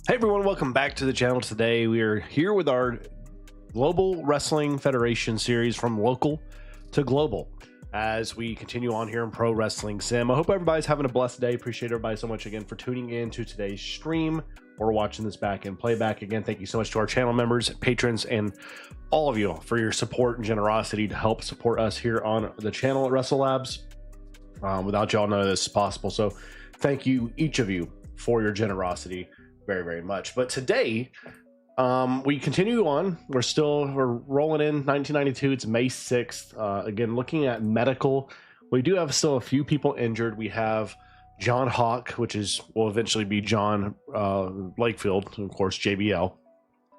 Hey everyone, welcome back to the channel. Today we are here with our Global Wrestling Federation series from local to global as we continue on here in Pro Wrestling Sim. I hope everybody's having a blessed day. Appreciate everybody so much again for tuning in to today's stream or watching this back in playback. Again, thank you so much to our channel members, patrons, and all of you for your support and generosity to help support us here on the channel at Wrestle Labs. Without y'all, none of this is possible. So thank you, each of you, for your generosity very, very much. But today, we continue on. We're rolling in 1992. It's May 6th. Again, looking at medical, we do have still a few people injured. We have John Hawk, which will eventually be John Lakefield, and of course JBL.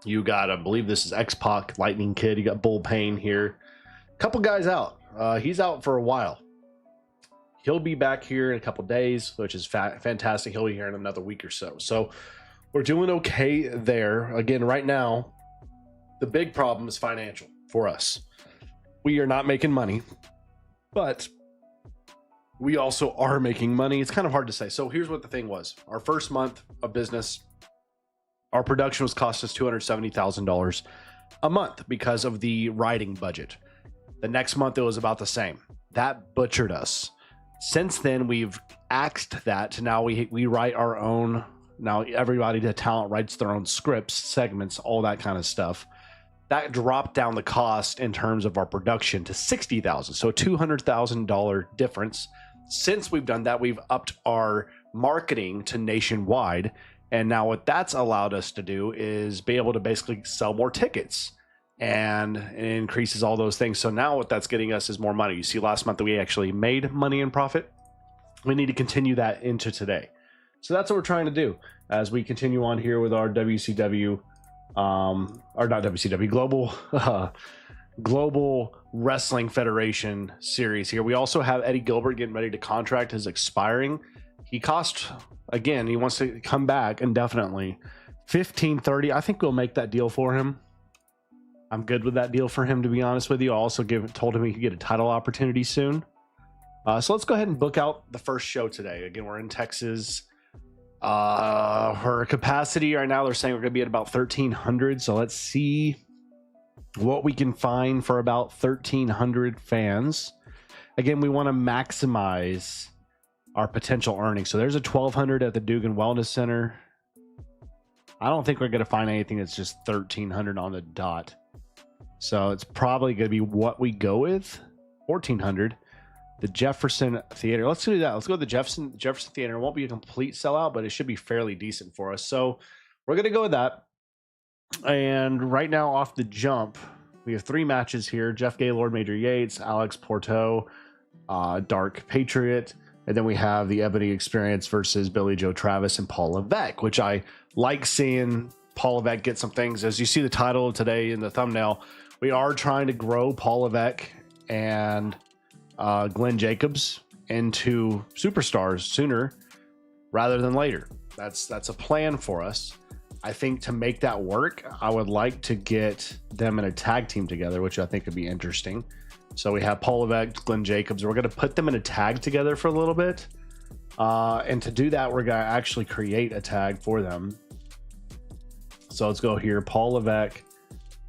You got, I believe this is X-Pac, Lightning Kid. You got Bull Payne here. A couple guys out. He's out for a while. He'll be back here in a couple days, which is fantastic. He'll be here in another week or so. So we're doing okay there. Again, right now, the big problem is financial for us. We are not making money, but we also are making money. It's kind of hard to say. So here's what the thing was. Our first month of business, our production was costing us $270,000 a month because of the writing budget. The next month, it was about the same. That butchered us. Since then, we've axed that to now we write our own. Now everybody, the talent, writes their own scripts, segments, all that kind of stuff. That dropped down the cost in terms of our production to $60,000, so a $200,000 difference. Since we've done that, we've upped our marketing to nationwide, and now what that's allowed us to do is be able to basically sell more tickets, and it increases all those things. So now what that's getting us is more money. You see, last month that we actually made money and profit. We need to continue that into today. So that's what we're trying to do as we continue on here with our WCW, or not WCW, Global Wrestling Federation series here. We also have Eddie Gilbert getting ready to contract his expiring. He wants to come back indefinitely. 15-30. I think we'll make that deal for him. I'm good with that deal for him, to be honest with you. I also told him he could get a title opportunity soon. So let's go ahead and book out the first show today. Again, we're in Texas. Her capacity right now, they're saying we're going to be at about 1,300. So let's see what we can find for about 1,300 fans. Again, we want to maximize our potential earnings. So there's a 1,200 at the Dugan Wellness Center. I don't think we're going to find anything that's just 1,300 on the dot. So it's probably going to be what we go with, 1,400. The Jefferson Theater. Let's do that. Let's go to the Jefferson Theater. It won't be a complete sellout, but it should be fairly decent for us. So we're going to go with that. And right now, off the jump, we have 3 matches here. Jeff Gaylord, Major Yates, Alex Porto, Dark Patriot. And then we have the Ebony Experience versus Billy Joe Travis and Paul Levesque, which I like seeing Paul Levesque get some things. As you see the title today in the thumbnail, we are trying to grow Paul Levesque and Glenn Jacobs into superstars sooner rather than later. That's a plan for us. I think to make that work, I would like to get them in a tag team together, which I think would be interesting. So we have Paul Levesque, Glenn Jacobs. We're going to put them in a tag together for a little bit. And to do that, we're going to actually create a tag for them. So let's go here. Paul Levesque,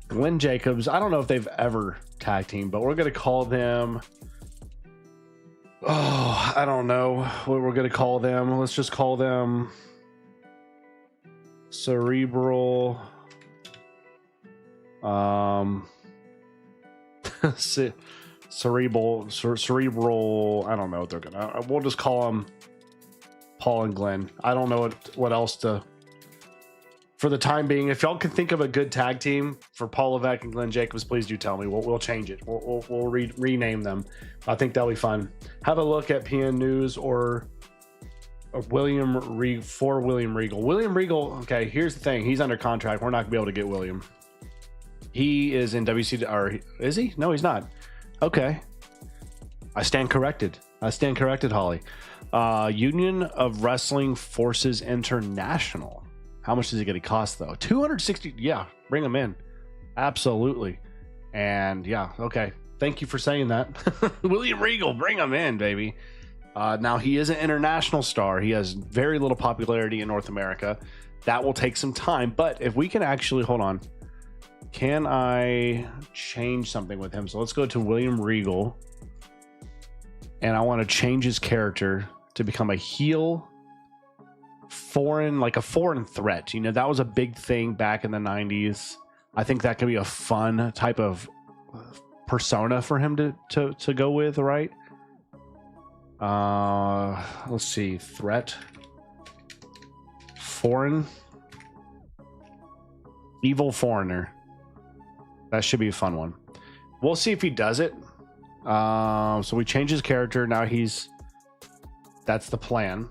Glenn Jacobs. I don't know if they've ever tag teamed, but we're going to call them... Oh, I don't know what we're going to call them. Let's just call them Cerebral. Cerebral. I don't know what they're going to. We'll just call them Paul and Glenn. I don't know what else to. For the time being, if y'all can think of a good tag team for Paul Levesque and Glenn Jacobs, please do tell me. We'll change it. We'll rename them. I think that'll be fun. Have a look at PN News or William Regal. William Regal. Okay, here's the thing. He's under contract. We're not gonna be able to get William. He is in WC. Or is he? No, he's not. Okay. I stand corrected. Holly. Union of Wrestling Forces International. How much is it going to cost, though? 260. Yeah, bring them in. Absolutely. And yeah, okay. Thank you for saying that. William Regal, bring him in, baby. Now, he is an international star. He has very little popularity in North America. That will take some time, but if we can actually, hold on. Can I change something with him? So let's go to William Regal. And I want to change his character to become a heel foreign, like a foreign threat. You know, that was a big thing back in the 90s. I think that could be a fun type of persona for him to go with, right? Let's see. Threat. Foreign. Evil foreigner. That should be a fun one. We'll see if he does it. So we change his character. Now that's the plan.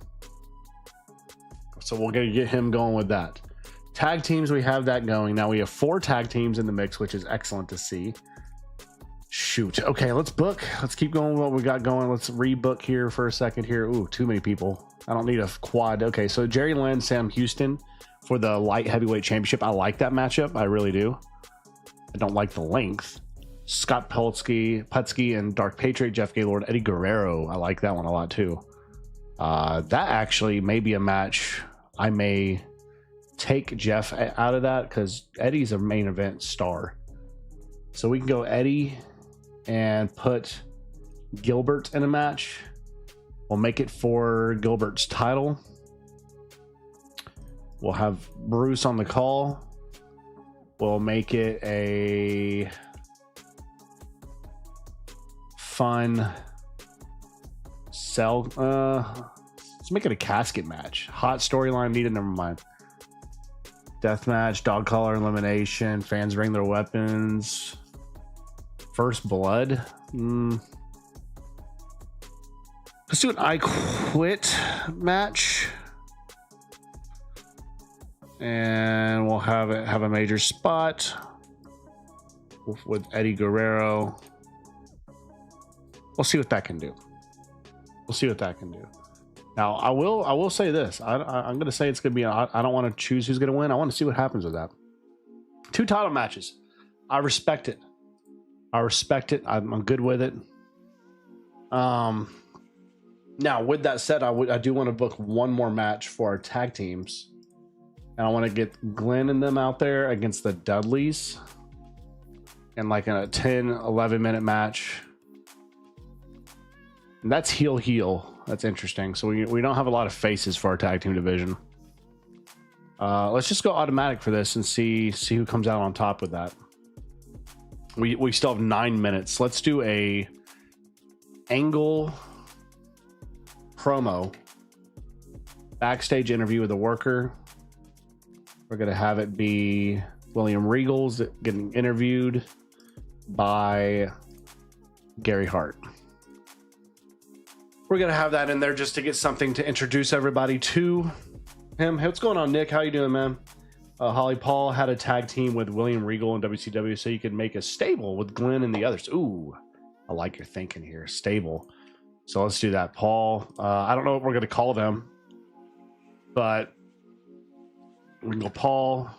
So we're going to get him going with that. Tag teams, we have that going. Now we have 4 tag teams in the mix, which is excellent to see. Shoot. Okay, let's book. Let's keep going with what we got going. Let's rebook here for a second here. Ooh, too many people. I don't need a quad. Okay, so Jerry Lynn, Sam Houston for the light heavyweight championship. I like that matchup. I really do. I don't like the length. Scott Putski and Dark Patriot, Jeff Gaylord, Eddie Guerrero. I like that one a lot too. That actually may be a match I may take Jeff out of that because Eddie's a main event star. So we can go Eddie and put Gilbert in a match. We'll make it for Gilbert's title. We'll have Bruce on the call. We'll make it a fun sell. Let's make it a casket match. Hot storyline needed. Never mind. Death match, dog collar elimination. Fans bring their weapons. First blood. Let's do an I Quit match. And we'll have a major spot with Eddie Guerrero. We'll see what that can do. We'll see what that can do. Now, I will say this. I'm going to say it's going to be. I don't want to choose who's going to win. I want to see what happens with that. 2 title matches. I respect it. I'm good with it. Now, with that said, I do want to book one more match for our tag teams. And I want to get Glenn and them out there against the Dudleys in like a 10, 11 minute match. And that's heel. That's interesting. So we don't have a lot of faces for our tag team division. Let's just go automatic for this and see who comes out on top with that. We still have 9 minutes. Let's do a Angle promo backstage interview with a worker. We're going to have it be William Regal's getting interviewed by Gary Hart. We're going to have that in there just to get something to introduce everybody to him. Hey, what's going on, Nick? How you doing, man? Holly Paul had a tag team with William Regal in WCW, so you could make a stable with Glenn and the others. Ooh, I like your thinking here. Stable. So let's do that. Paul. I don't know what we're going to call them, but we can go Paul,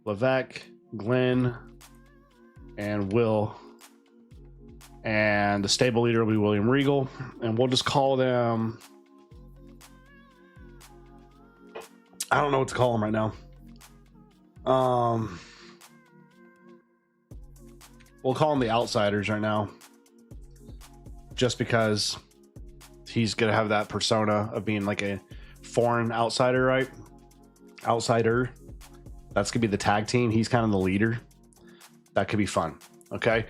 Levesque, Glenn, and Will. And the stable leader will be William Regal. And we'll just call them... I don't know what to call them right now. We'll call them the Outsiders right now. Just because he's going to have that persona of being like a foreign outsider, right? Outsider. That's going to be the tag team. He's kind of the leader. That could be fun. Okay.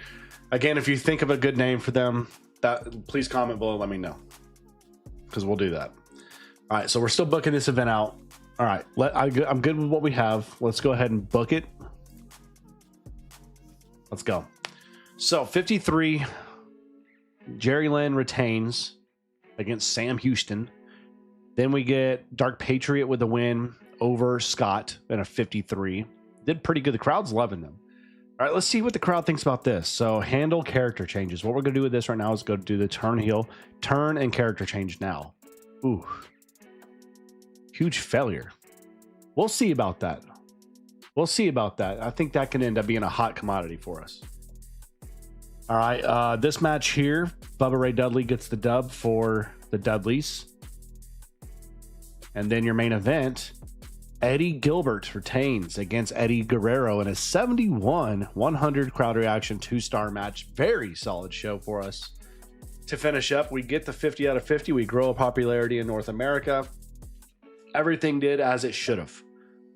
Again, if you think of a good name for them, please comment below. Let me know. Because we'll do that. All right. So we're still booking this event out. All right. I'm good with what we have. Let's go ahead and book it. Let's go. So 53, Jerry Lynn retains against Sam Houston. Then we get Dark Patriot with a win over Scott in a 53. Did pretty good. The crowd's loving them. All right, let's see what the crowd thinks about this. So handle character changes. What we're going to do with this right now is go do the turn heel, turn and character change now. Ooh. Huge failure. We'll see about that. We'll see about that. I think that can end up being a hot commodity for us. All right, this match here, Bubba Ray Dudley gets the dub for the Dudleys. And then your main event Eddie Gilbert retains against Eddie Guerrero in a 71-100 crowd reaction 2-star match. Very solid show for us. To finish up, we get the 50 out of 50. We grow a popularity in North America. Everything did as it should have.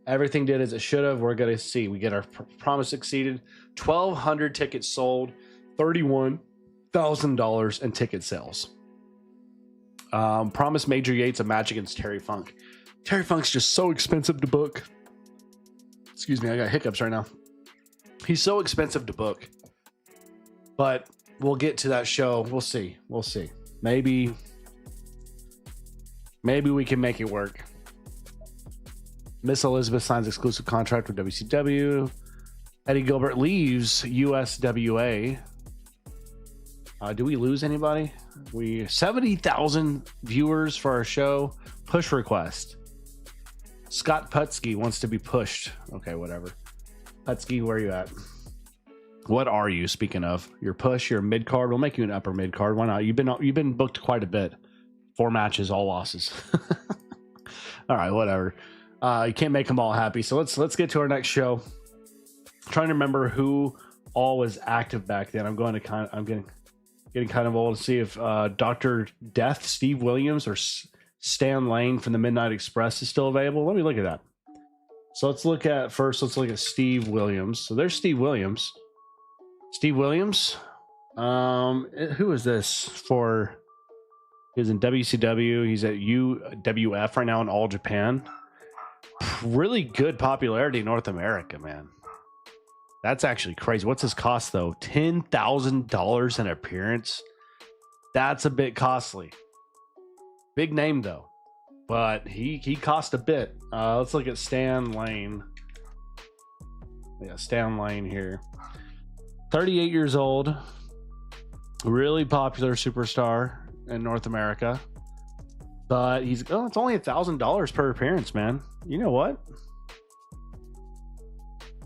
Everything did as it should have. We're going to see. We get our promise exceeded. 1,200 tickets sold. $31,000 in ticket sales. Promise Major Yates a match against Terry Funk. Terry Funk's just so expensive to book. Excuse me, I got hiccups right now. He's so expensive to book. But we'll get to that show. We'll see. We'll see. Maybe we can make it work. Miss Elizabeth signs exclusive contract with WCW. Eddie Gilbert leaves USWA. Do we lose anybody? 70,000 viewers for our show. Push request. Scott Putsky wants to be pushed. Okay, whatever. Putsky, where are you at? What are you? Speaking of your push, your mid card. We'll make you an upper mid card. Why not? You've been booked quite a bit. 4 matches, all losses. All right, whatever. You can't make them all happy. So let's get to our next show. I'm trying to remember who all was active back then. I'm getting kind of old to see if Dr. Death, Steve Williams, or Stan Lane from the Midnight Express is still available. Let me look at that. So let's look at Steve Williams. So there's Steve Williams. Steve Williams. Who is this for? He's in WCW. He's at GWF right now in All Japan. Really good popularity in North America, man. That's actually crazy. What's his cost though? $10,000 an appearance. That's a bit costly. Big name though, but he cost a bit. Let's look at Stan Lane. Yeah, Stan Lane here. 38 years old. Really popular superstar in North America. But it's only $1,000 per appearance, man. You know what?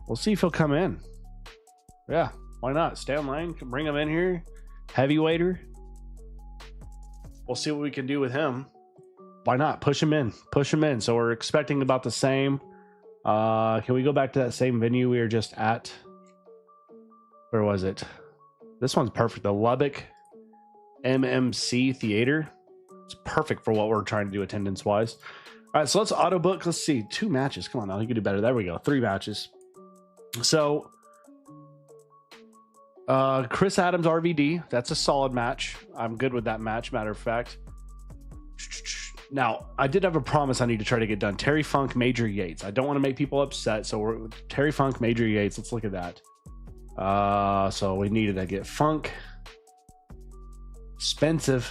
We'll see if he'll come in. Yeah, why not? Stan Lane, can bring him in here. Heavyweighter. We'll see what we can do with him. Why not? Push him in. Push him in. So we're expecting about the same. Can we go back to that same venue we were just at? Where was it? This one's perfect. The Lubbock MMC Theater. It's perfect for what we're trying to do attendance-wise. All right, so let's auto book. Let's see. 2 matches. Come on now. You can do better. There we go. 3 matches. So, Chris Adams RVD. That's a solid match. I'm good with that match, matter of fact. Now, I did have a promise I need to try to get done. Terry Funk, Major Yates. I don't want to make people upset, so we're Terry Funk, Major Yates. Let's look at that. So we needed to get Funk. Expensive.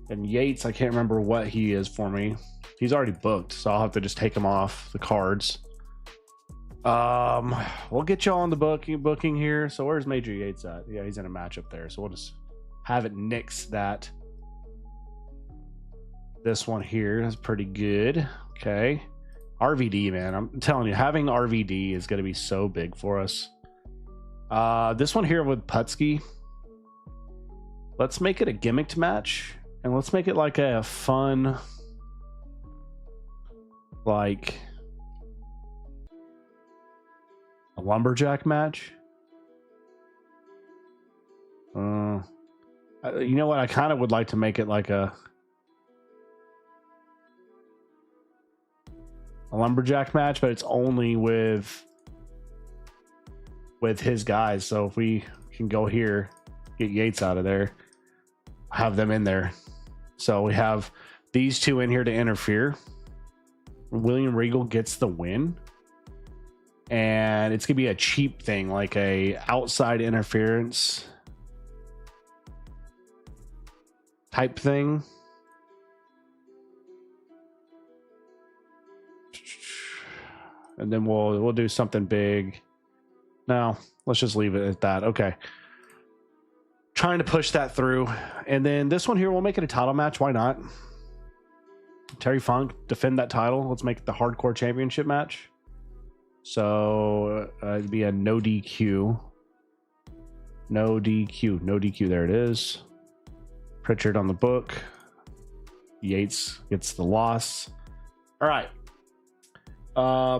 And Yates, I can't remember what he is for me. He's already booked, so I'll have to just take him off the cards. We'll get you on the booking here. So where's Major Yates at? Yeah, he's in a match up there. So we'll just have it nix that. This one here is pretty good. Okay. RVD, man. I'm telling you, having RVD is going to be so big for us. This one here with Putsky. Let's make it a gimmicked match. And let's make it like a fun, like a lumberjack match. You know what? I kind of would like to make it like a lumberjack match, but it's only with his guys. So if we can go here, get Yates out of there, have them in there. So we have these 2 in here to interfere. William Regal gets the win. And it's going to be a cheap thing, like a outside interference type thing. And then we'll do something big. No, let's just leave it at that. Okay. Trying to push that through. And then this one here, we'll make it a title match. Why not? Terry Funk, defend that title. Let's make it the Hardcore Championship match. So it'd be a no DQ. No DQ. No DQ. There it is. Pritchard on the book. Yates gets the loss. All right.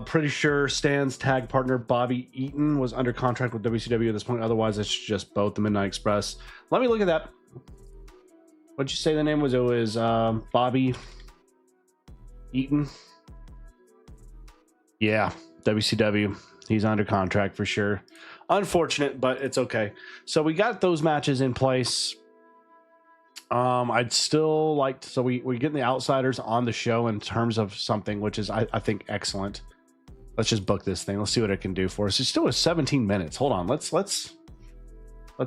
Pretty sure Stan's tag partner Bobby Eaton was under contract with WCW at this point. Otherwise, it's just both the Midnight Express. Let me look at that. What'd you say the name was? It was Bobby Eaton. Yeah, WCW. He's under contract for sure. Unfortunate, but it's okay. So we got those matches in place. I'd still like to, so we're getting the outsiders on the show in terms of something which is I think excellent. Let's just book this thing. Let's see what it can do for us. It's still 17 minutes. Hold on. Let's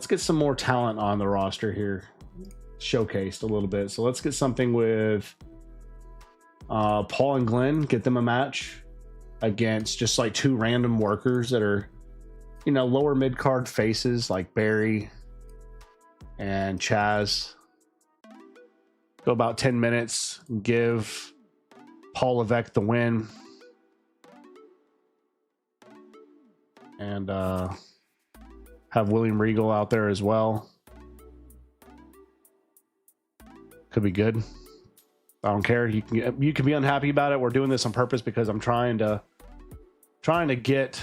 get some more talent on the roster here, showcased a little bit. So let's get something with Paul and Glenn. Get them a match against just like two random workers that are, you know, lower mid card faces like Barry and Chaz. Go about 10 minutes, give Paul Levesque the win. And have William Regal out there as well. Could be good. I don't care. You can be unhappy about it. We're doing this on purpose because I'm trying to get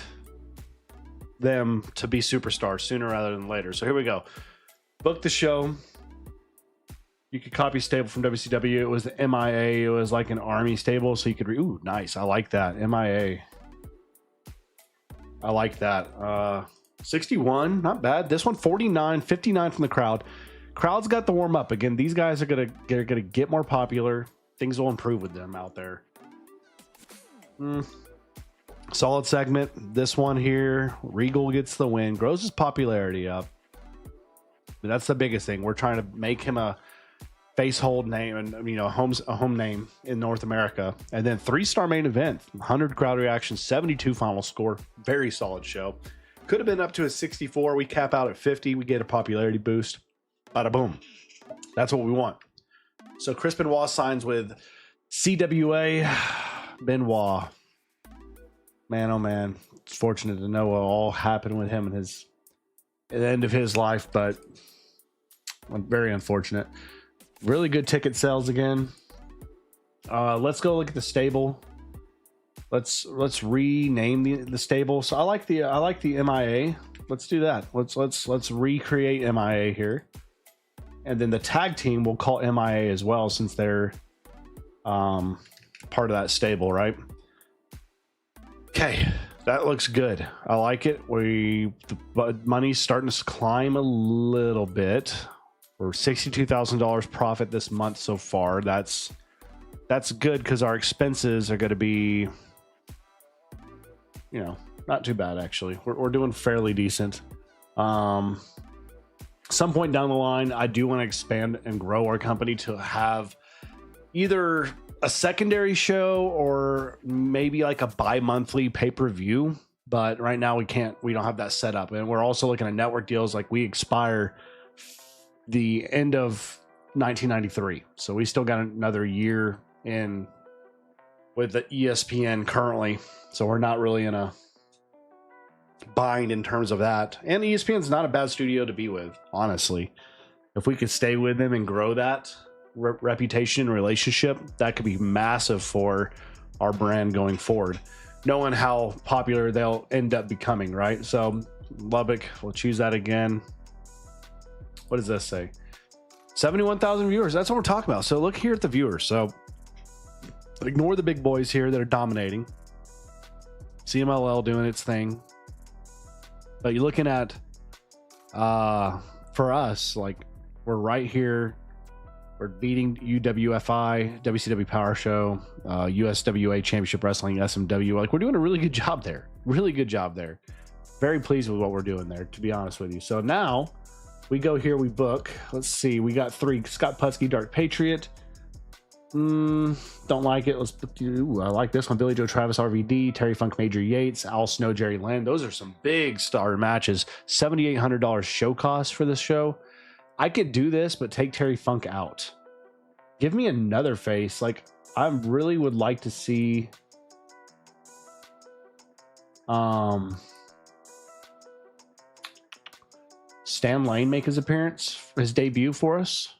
them to be superstars sooner rather than later. So here we go. Book the show. You could copy stable from WCW. It was the MIA. It was like an army stable, so you could ooh, nice. I like that. MIA. I like that. 61, not bad. This one 49, 59 from the crowd. Crowd's got to warm up again. These guys are gonna get more popular. Things will improve with them out there. Solid segment. This one here, Regal gets the win, grows his popularity up. But that's the biggest thing. We're trying to make him a facehold name and, you know, a home name in North America. And then 3-star main event, 100 crowd reactions, 72 final score. Very solid show. Could have been up to a 64. We cap out at 50. We get a popularity boost. Bada boom. That's what we want. So Chris Benoit signs with CWA. Benoit. Man, oh man. It's fortunate to know what all happened with him and at the end of his life, but very unfortunate. Really good ticket sales again. Let's go look at the stable. Let's rename the stable. So I like the MIA. Let's do that. Let's recreate MIA here. And then the tag team we'll call MIA as well, since they're part of that stable, right? Okay, that looks good. I like it. The money's starting to climb a little bit. We're $62,000 profit this month so far. That's good because our expenses are going to be, you know, not too bad actually. We're doing fairly decent. Some point down the line, I do want to expand and grow our company to have either a secondary show or maybe like a bi-monthly pay-per-view. But right now we don't have that set up. And we're also looking at network deals. Like we expire the end of 1993. So we still got another year in with the ESPN currently. So we're not really in a bind in terms of that. And ESPN's not a bad studio to be with, honestly. If we could stay with them and grow that reputation and relationship, that could be massive for our brand going forward, knowing how popular they'll end up becoming, right? So Lubbock, we'll choose that again. What does this say? 71,000 viewers. That's what we're talking about. So look here at the viewers. So ignore the big boys here that are dominating. CMLL doing its thing. But you're looking at, for us, like we're right here. We're beating UWFI, WCW Power Show, USWA Championship Wrestling, SMW. Like we're doing a really good job there. Really good job there. Very pleased with what we're doing there, to be honest with you. So now we go here, we book. Let's see. We got 3. Scott Putski, Dark Patriot. Don't like it. Let's do. I like this one. Billy Joe Travis, RVD, Terry Funk, Major Yates, Al Snow, Jerry Lynn. Those are some big star matches. $7,800 show cost for this show. I could do this, but take Terry Funk out. Give me another face. Like I really would like to see. Stan Lane make his appearance, his debut for us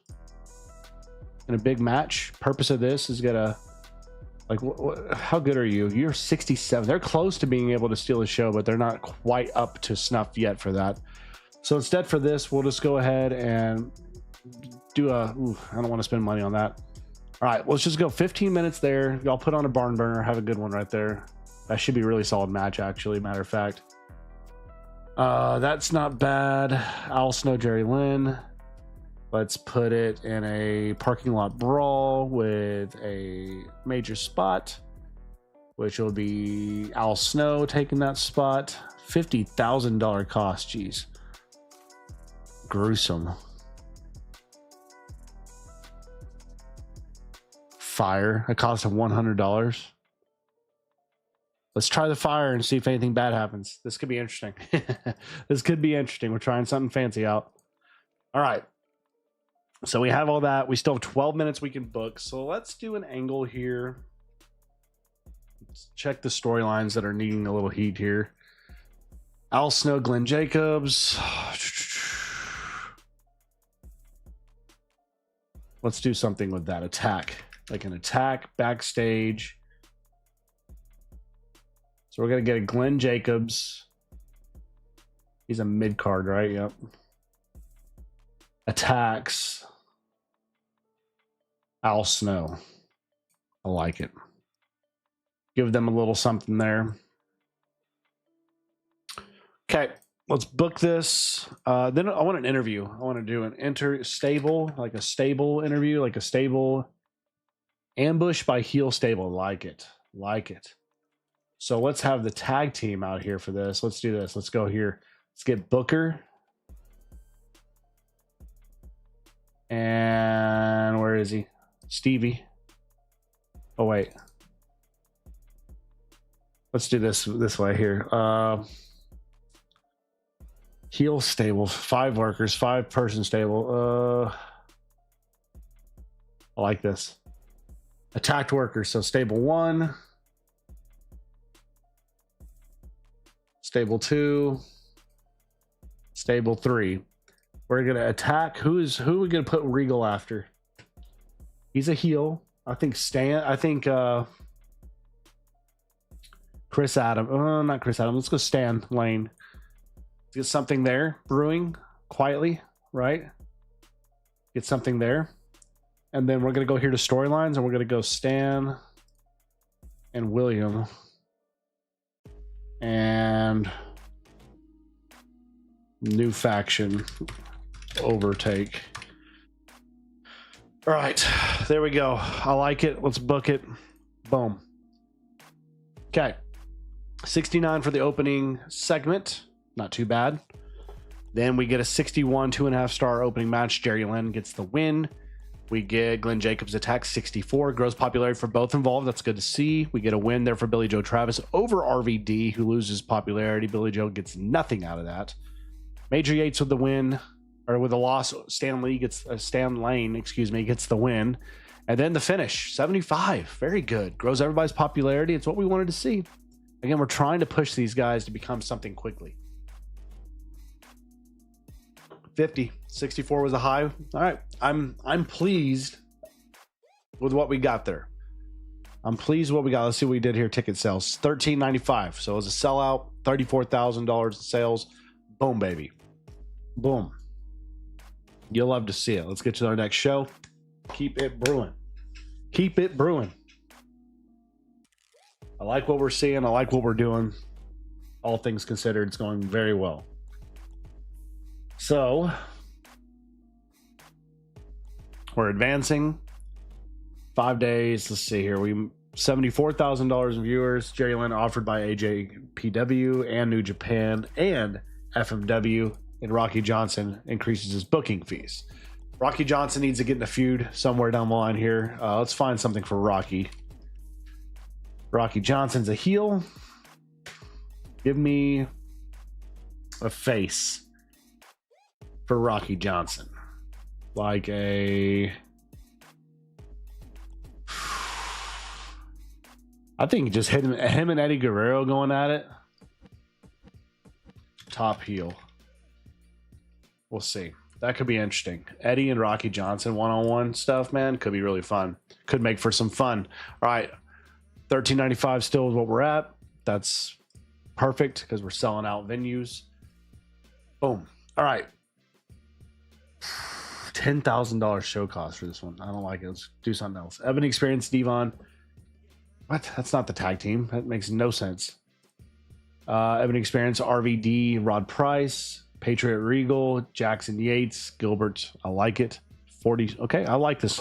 in a big match. Purpose of this is gonna Like, how good are you? You're 67. They're close to being able to steal the show, but they're not quite up to snuff yet for that. So instead for this, we'll just go ahead and do a... Ooh, I don't want to spend money on that. All right, let's just go 15 minutes there. Y'all put on a barn burner. Have a good one right there. That should be a really solid match, actually, matter of fact. That's not bad. Al Snow, Jerry Lynn. Let's put it in a parking lot brawl with a major spot, which will be Al Snow taking that spot. $50,000 cost. Jeez. Gruesome. Fire. A cost of $100. Let's try the fire and see if anything bad happens. This could be interesting. This could be interesting. We're trying something fancy out. All right. So we have all that. We still have 12 minutes we can book. So let's do an angle here. Let's check the storylines that are needing a little heat here. Al Snow, Glenn Jacobs. Let's do something with that attack. Like an attack backstage. So we're going to get a Glenn Jacobs. He's a mid-card, right? Yep. Attacks Al Snow. I like it. Give them a little something there. Okay, let's book this. Then I want an interview. I want to do an stable interview, like a stable ambush by heel stable. Like it. Like it. So let's have the tag team out here for this. Let's do this. Let's go here. Let's get Booker. And where is he? Stevie. Oh, wait. Let's do this way here. Heel stable. 5 workers. 5-person stable. I like this. Attacked workers. So stable 1. Stable 2. Stable 3. We're going to attack. Who are we going to put Regal after? He's a heel. I think Chris Adam. Not Chris Adam. Let's go Stan Lane. Let's get something there brewing quietly, right? Get something there. And then we're going to go here to storylines, and we're going to go Stan and William. And new faction. Overtake. All right, there we go. I like it. Let's book it. Boom. Okay, 69 for the opening segment. Not too bad. Then we get a 61 2.5 star opening match. Jerry Lynn gets the win. We get Glenn Jacobs attack 64. Grows popularity for both involved. That's good to see. We get a win there for Billy Joe Travis over RVD, who loses popularity. Billy Joe gets nothing out of that. Major Yates with the win. Or with a loss, Stan Lane gets the win. And then the finish, 75. Very good. Grows everybody's popularity. It's what we wanted to see. Again, we're trying to push these guys to become something quickly. 50. 64 was a high. All right. I'm pleased with what we got there. I'm pleased with what we got. Let's see what we did here. Ticket sales. $13.95. So it was a sellout. $34,000 in sales. Boom, baby. Boom. You'll love to see it. Let's get to our next show. Keep it brewing. Keep it brewing. I like what we're seeing. I like what we're doing. All things considered, it's going very well. So, we're advancing. 5 days. Let's see here. We $74,000 in viewers. Jerry Lynn offered by AJPW and New Japan and FMW. And Rocky Johnson increases his booking fees. Rocky Johnson needs to get in a feud somewhere down the line here. Let's find something for Rocky. Rocky Johnson's a heel. Give me a face for Rocky Johnson. Like a... I think just him and Eddie Guerrero going at it. Top heel. We'll see. That could be interesting. Eddie and Rocky Johnson one-on-one stuff, man, could be really fun. Could make for some fun. All right. $13.95 still is what we're at. That's perfect because we're selling out venues. Boom. All right. $10,000 show cost for this one. I don't like it. Let's do something else. Ebony Experience, Devon. What? That's not the tag team. That makes no sense. Ebony Experience, RVD, Rod Price, Patriot Regal, Jackson Yates, Gilbert. I like it. 40. Okay, I like this.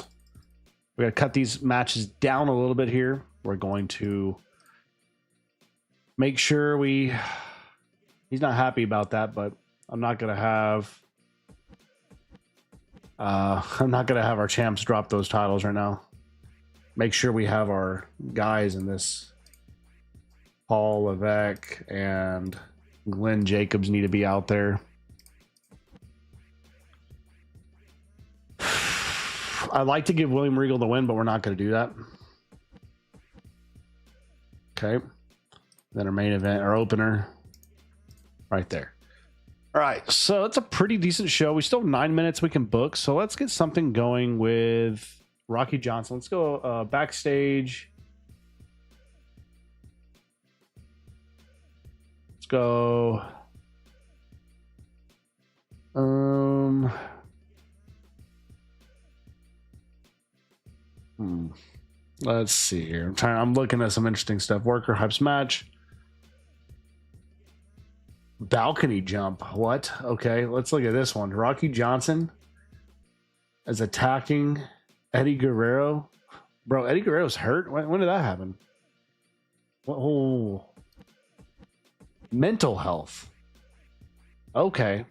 We're going to cut these matches down a little bit here. We're going to make sure he's not happy about that, but I'm not going to have our champs drop those titles right now. Make sure we have our guys in this. Paul Levesque and Glenn Jacobs need to be out there. I'd like to give William Regal the win, but we're not going to do that. Okay. Then our main event, our opener, right there. All right, so it's a pretty decent show. We still have 9 minutes we can book, so let's get something going with Rocky Johnson. Let's go backstage. Let's go. Let's see here. I'm looking at some interesting stuff. Worker hypes match. Balcony jump. What? Okay, let's look at this one. Rocky Johnson is attacking Eddie Guerrero. Bro, Eddie Guerrero's hurt? When did that happen? Oh. Mental health. Okay.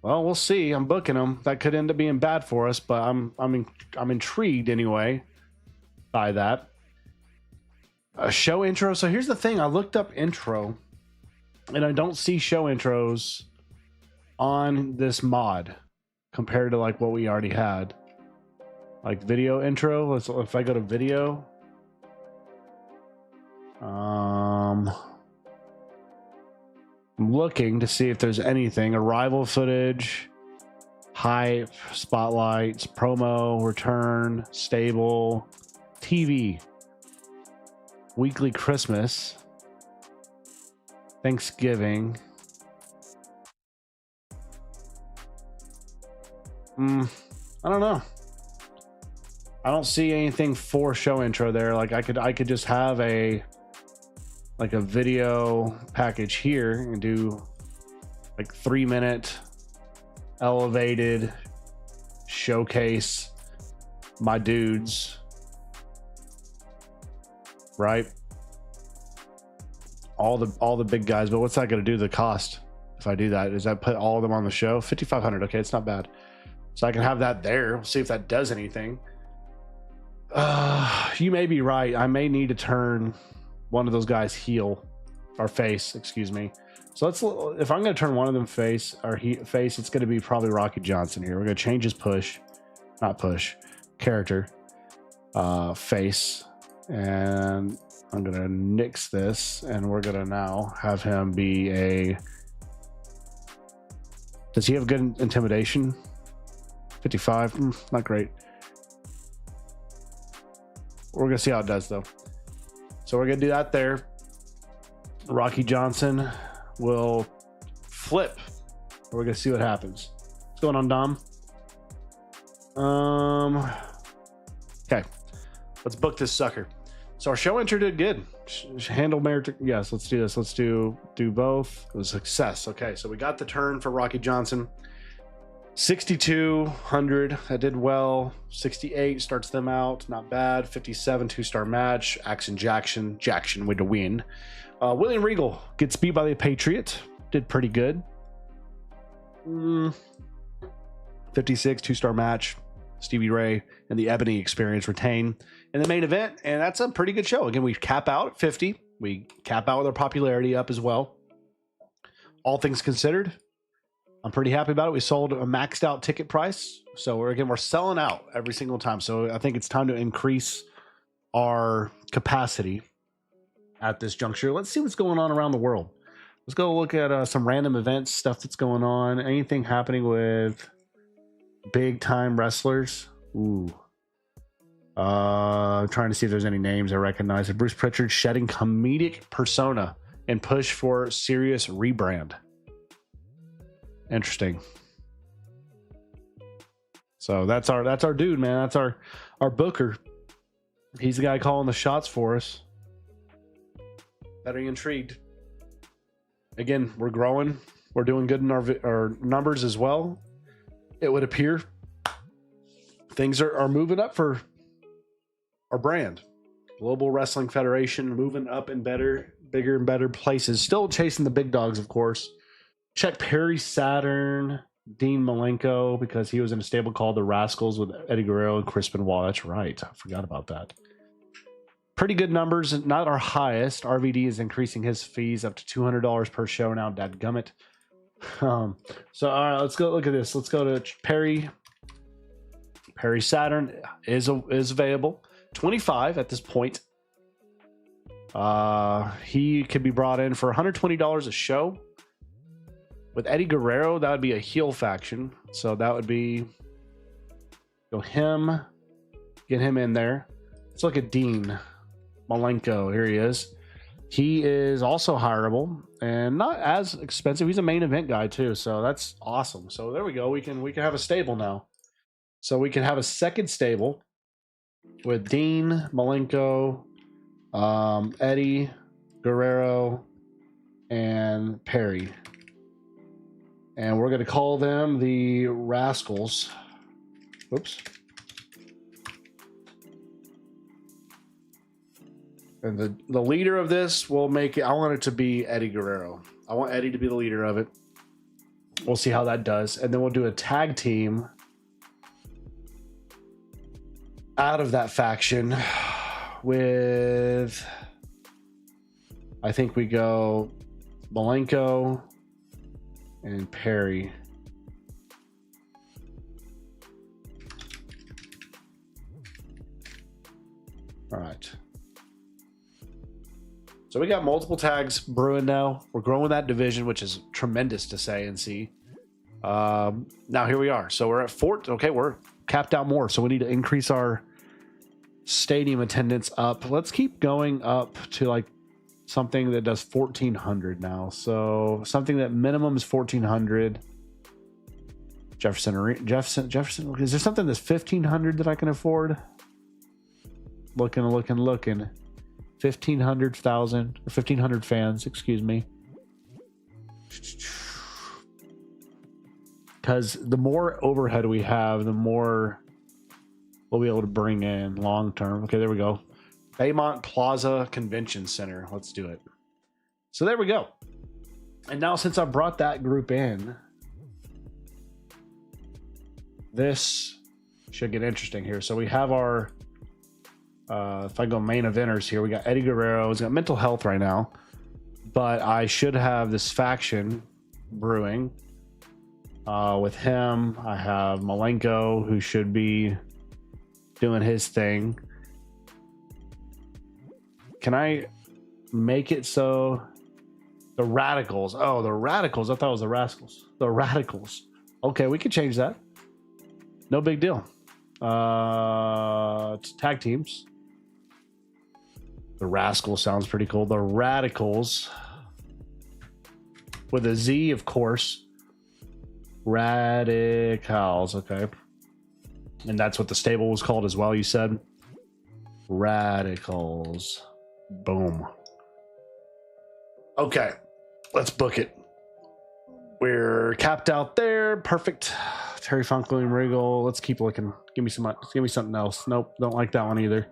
Well, we'll see. I'm booking him. That could end up being bad for us, but I'm intrigued anyway by that. A show intro. So here's the thing. I looked up intro, and I don't see show intros on this mod compared to like what we already had. Like video intro. If I go to video. I'm looking to see if there's anything. Arrival footage, hype, spotlights, promo, return, stable, TV, weekly Christmas, Thanksgiving. I don't know. I don't see anything for show intro there. Like I could just have a video package here and do like 3-minute elevated showcase my dudes, right? All the big guys, but what's that going to do to the cost if I do that? Does that put all of them on the show? $5,500. Okay, it's not bad. So I can have that there. We'll see if that does anything. You may be right. I may need to turn one of those guys heel or face, excuse me. So if I'm going to turn one of them face, it's going to be probably Rocky Johnson here. We're going to change his character, face, and I'm going to nix this, and we're going to now have him be does he have good intimidation? 55, not great. We're going to see how it does though. So we're going to do that there. Rocky Johnson will flip. We're going to see what happens. What's going on, Dom? Okay. Let's book this sucker. So our show intro did good. Handle merit. Yes, let's do this. Let's do both. It was a success. Okay, so we got the turn for Rocky Johnson. 6,200, that did well. 68 starts them out, not bad. 57, 2-star match. Action Jackson with the win. William Regal gets beat by the Patriot, did pretty good. 56, 2-star match. Stevie Ray and the Ebony Experience retain in the main event, and that's a pretty good show. Again, we cap out at 50. We cap out with our popularity up as well. All things considered, I'm pretty happy about it. We sold a maxed out ticket price. So we're selling out every single time. So I think it's time to increase our capacity at this juncture. Let's see what's going on around the world. Let's go look at some random events, stuff that's going on. Anything happening with big time wrestlers? Ooh. Trying to see if there's any names I recognize. Bruce Pritchard shedding comedic persona and push for serious rebrand. Interesting. So that's our dude, man. That's our booker. He's the guy calling the shots for us. Very intrigued. Again, we're growing. We're doing good in our numbers as well. It would appear things are moving up for our brand. Global Wrestling Federation moving up in bigger and better places. Still chasing the big dogs, of course. Check Perry Saturn, Dean Malenko, because he was in a stable called the Rascals with Eddie Guerrero and Chris Benoit. That's right. I forgot about that. Pretty good numbers, not our highest. RVD is increasing his fees up to $200 per show now. Dadgummit. So all right, let's go look at this. Let's go to Perry. Perry Saturn is available. 25 at this point. He could be brought in for $120 a show. With Eddie Guerrero, that would be a heel faction. So that would be get him in there. Let's look at Dean Malenko. Here he is. He is also hireable and not as expensive. He's a main event guy too, so that's awesome. So there we go. We can have a stable now. So we can have a second stable with Dean Malenko, Eddie Guerrero, and Perry. And we're going to call them the Rascals. Oops. And the leader of this will make it. I want it to be Eddie Guerrero. I want Eddie to be the leader of it. We'll see how that does. And then we'll do a tag team out of that faction with, I think we go Malenko and Perry. All right. So we got multiple tags brewing now. We're growing that division, which is tremendous to say and see. Now here we are. So we're at Fort. Okay, we're capped out more. So we need to increase our stadium attendance up. Let's keep going up to like something that does 1,400 now. So something that minimum is 1,400. Jefferson. Is there something that's 1,500 that I can afford? Looking. 1,500 fans, excuse me. Because the more overhead we have, the more we'll be able to bring in long term. Okay, there we go. Baymont Plaza Convention Center. Let's do it. So there we go. And now since I brought that group in, this should get interesting here. So we have our if I go main eventers here, we got Eddie Guerrero. He's got mental health right now, but I should have this faction brewing with him. I have Malenko, who should be doing his thing. Can I make it so the Radicals? Oh, the Radicals. I thought it was the Rascals. The Radicals. Okay, we could change that. No big deal. It's tag teams. The Rascals sounds pretty cool. The Radicals with a Z, of course. Radicals, okay. And that's what the stable was called as well, you said? Radicals. Boom. Okay, let's book it. We're capped out there. Perfect. Terry Funk, William Regal. Let's keep looking. Give me something else. Nope, don't like that one either.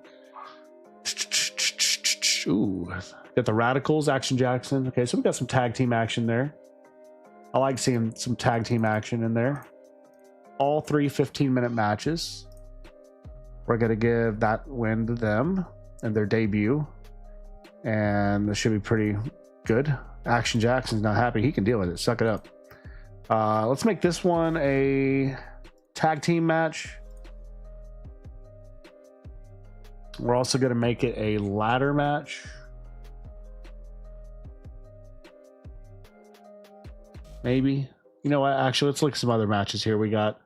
Ooh, got the Radicals, Action Jackson. Okay, so we got some tag team action there. I like seeing some tag team action in there. All 3 15-minute matches. We're going to give that win to them and their debut. And this should be pretty good. Action Jackson's not happy. He can deal with it. Suck it up. Let's make this one a tag team match. We're also going to make it a ladder match. Maybe. You know what? Actually, let's look at some other matches here. We got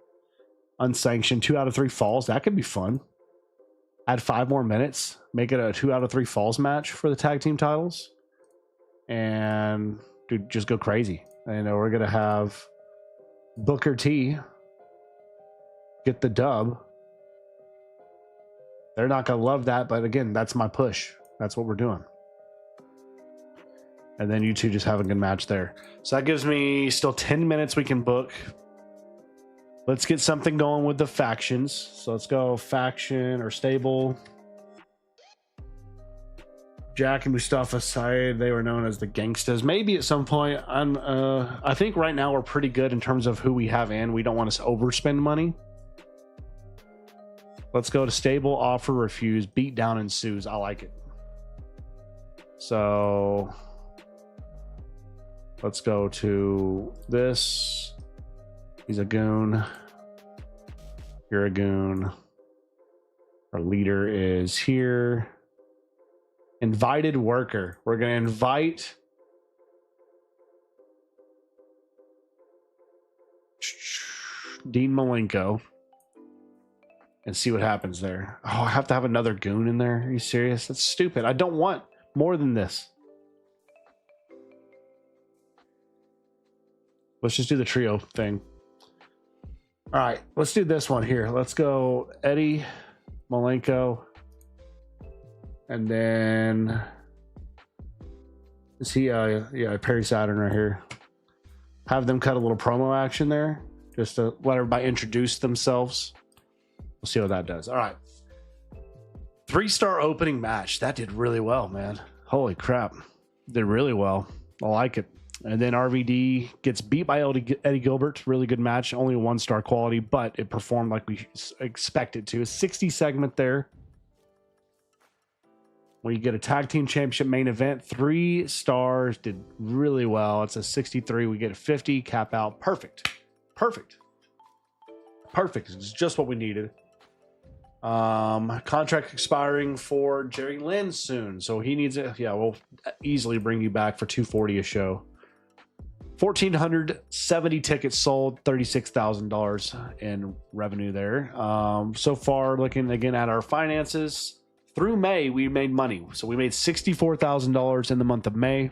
unsanctioned 2 out of 3 falls. That could be fun. add 5 more minutes, make it a 2 out of 3 falls match for the tag team titles, and dude, just go crazy. And we're gonna have Booker T get the dub. They're not gonna love that, but again, that's my push. That's what we're doing. And then you two just have a good match there. So that gives me still 10 minutes we can book. Let's get something going with the factions. So let's go faction or stable. Jack and Mustafa Syed, they were known as the Gangstas. Maybe at some point. I think right now we're pretty good in terms of who we have in. We don't want to overspend money. Let's go to stable, offer, refuse, beat down ensues. I like it. So let's go to this. He's a goon. You're a goon. Our leader is here. Invited worker. We're going to invite Dean Malenko and see what happens there. Oh, I have to have another goon in there. Are you serious? That's stupid. I don't want more than this. Let's just do the trio thing. All right, let's do this one here. Let's go Eddie Malenko. And then is he yeah, Perry Saturn right here. Have them cut a little promo action there just to let everybody introduce themselves. We'll see what that does. All right. 3-star opening match. That did really well, man. Holy crap. Did really well. I like it. And then RVD gets beat by Eddie Gilbert. Really good match. Only a 1-star quality, but it performed like we expected to. A 60 segment there. Where you get a tag team championship main event. 3 stars. Did really well. It's a 63. We get a 50. Cap out. Perfect. Perfect. Perfect. It's just what we needed. Contract expiring for Jerry Lynn soon. So he needs it. Yeah, we'll easily bring you back for $240 a show. 1,470 tickets sold, $36,000 in revenue there. So far, looking again at our finances, through May, we made money. So we made $64,000 in the month of May.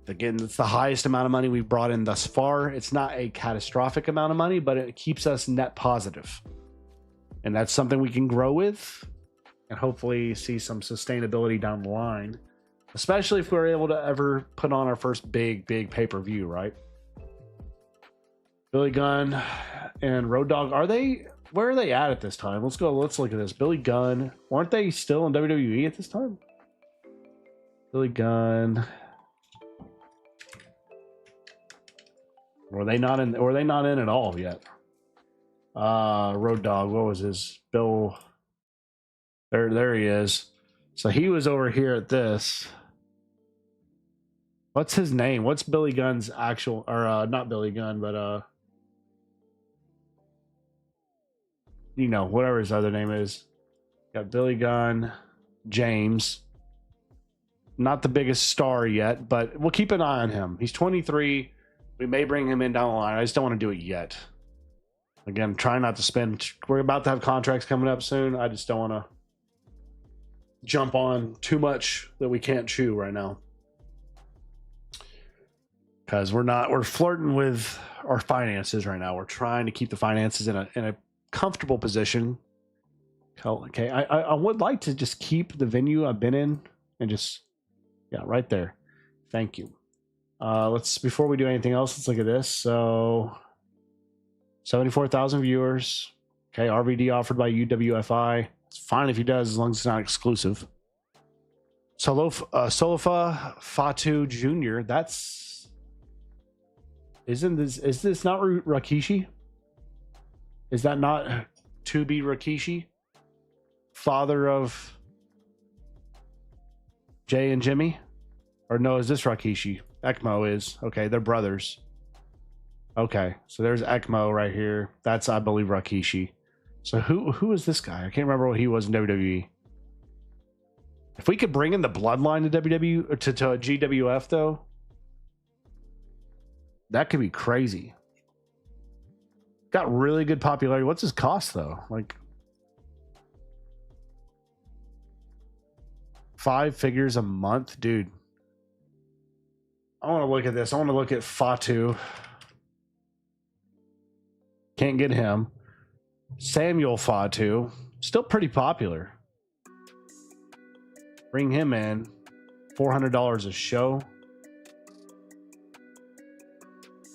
Again, it's the highest amount of money we've brought in thus far. It's not a catastrophic amount of money, but it keeps us net positive. And that's something we can grow with and hopefully see some sustainability down the line. Especially if we're able to ever put on our first big pay-per-view, right? Billy Gunn and Road Dogg, where are they at this time? Let's look at this. Billy Gunn, weren't they still in WWE at this time? Billy Gunn. Were they not in at all yet? Road Dogg, what was his? Bill. There he is. So he was over here at this. What's his name? What's Billy Gunn's actual, or not Billy Gunn, but whatever his other name is. Got Billy Gunn, James. Not the biggest star yet, but we'll keep an eye on him. He's 23. We may bring him in down the line. I just don't want to do it yet. Again, trying not to spend. We're about to have contracts coming up soon. I just don't want to jump on too much that we can't chew right now. Because we're flirting with our finances right now. We're trying to keep the finances in a comfortable position. Okay, I would like to just keep the venue I've been in and just, yeah, right there. Thank you. Before we do anything else, let's look at this. So 74,000 viewers. Okay, RVD offered by UWFI. It's fine if he does, as long as it's not exclusive. Solofa Fatu Jr. Is this not Rikishi? Is that not to be Rikishi? Father of Jay and Jimmy? Or no, is this Rikishi? Ekmo is. Okay, they're brothers. Okay, so there's Ekmo right here. That's, I believe, Rikishi. So who is this guy? I can't remember what he was in WWE. If we could bring in the bloodline to GWF though, that could be crazy. Got really good popularity. What's his cost though? Like, 5 figures a month, dude. I want to look at this. I want to look at Fatu. Can't get him. Samuel Fatu, still pretty popular. Bring him in. $400 a show.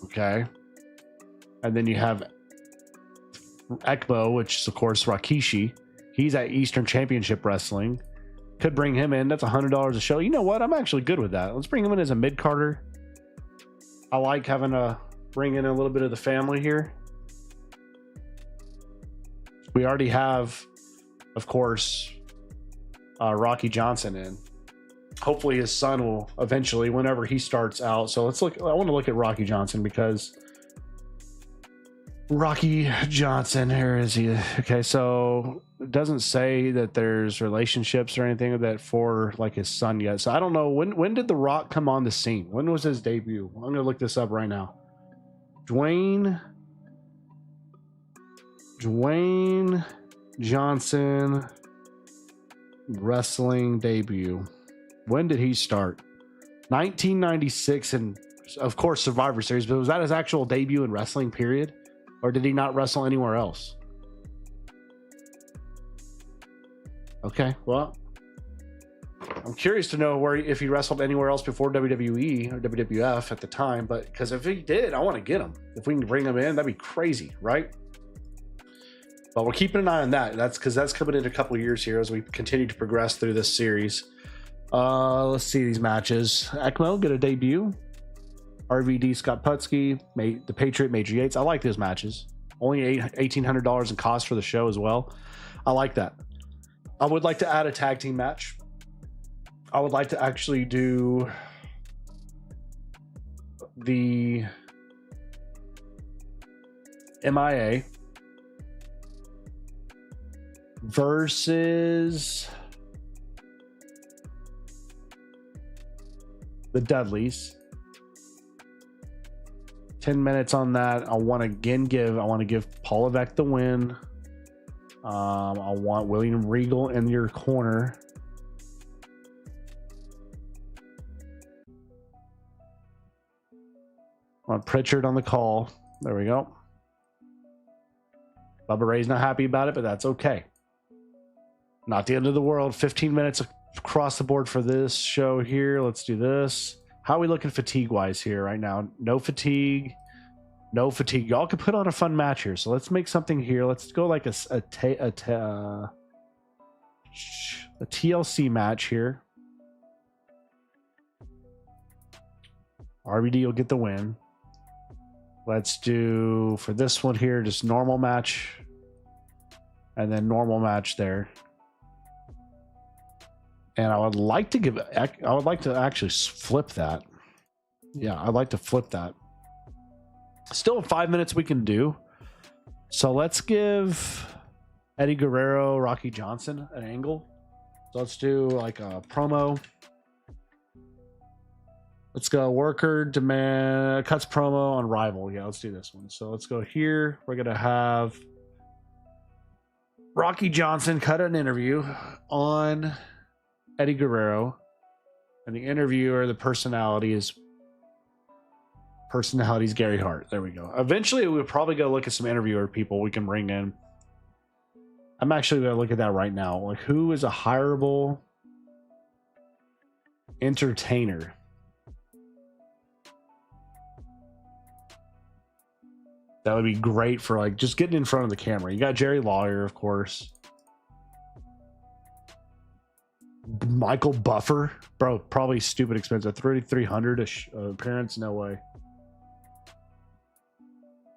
Okay. And then you have Ekbo, which is, of course, Rikishi. He's at Eastern Championship Wrestling. Could bring him in. That's $100 a show. You know what? I'm actually good with that. Let's bring him in as a mid-carder. I like having to bring in a little bit of the family here. We already have, of course, Rocky Johnson in. Hopefully his son will eventually, whenever he starts out. So let's look. I want to look at Rocky Johnson because Rocky Johnson, here is he. Okay, so it doesn't say that there's relationships or anything of that for like his son yet. So I don't know when did The Rock come on the scene? When was his debut? I'm gonna look this up right now. Dwayne Johnson wrestling debut. When did he start? 1996, and of course Survivor Series, but was that his actual debut in wrestling, period? Or did he not wrestle anywhere else? Okay, well, I'm curious to know if he wrestled anywhere else before WWE or WWF at the time, but because if he did, I want to get him. If we can bring him in, that'd be crazy, right? But we're keeping an eye on that. That's because that's coming in a couple of years here as we continue to progress through this series. Let's see these matches. ECMO get a debut. RVD Scott Putski, the Patriot Major Yates. I like those matches. Only $1,800 in cost for the show as well. I like that. I would like to add a tag team match. I would like to actually do the MIA versus the Dudleys. 10 minutes on that. I want to give Paul Levesque the win. I want William Regal in your corner. I want Pritchard on the call. There we go. Bubba Ray's not happy about it, but that's okay. Not the end of the world. 15 minutes across the board for this show here. Let's do this. How are we looking fatigue-wise here right now? No fatigue. No fatigue. Y'all can put on a fun match here. So let's make something here. Let's go like a TLC match here. RVD will get the win. Let's do, for this one here, just normal match. And then normal match there. And I would like to actually flip that. Yeah, I'd like to flip that. Still 5 minutes we can do. So let's give Eddie Guerrero, Rocky Johnson an angle. So let's do like a promo. Let's go worker demand cuts promo on rival. Yeah, let's do this one. So let's go here. We're gonna have Rocky Johnson cut an interview on Eddie Guerrero, and the interviewer, the personality's Gary Hart. There we go. Eventually, we'll probably go look at some interviewer people we can bring in. I'm actually going to look at that right now. Like, who is a hireable entertainer? That would be great for like just getting in front of the camera. You got Jerry Lawyer, of course. Michael Buffer, bro, probably stupid expensive. 3,300 appearance, no way.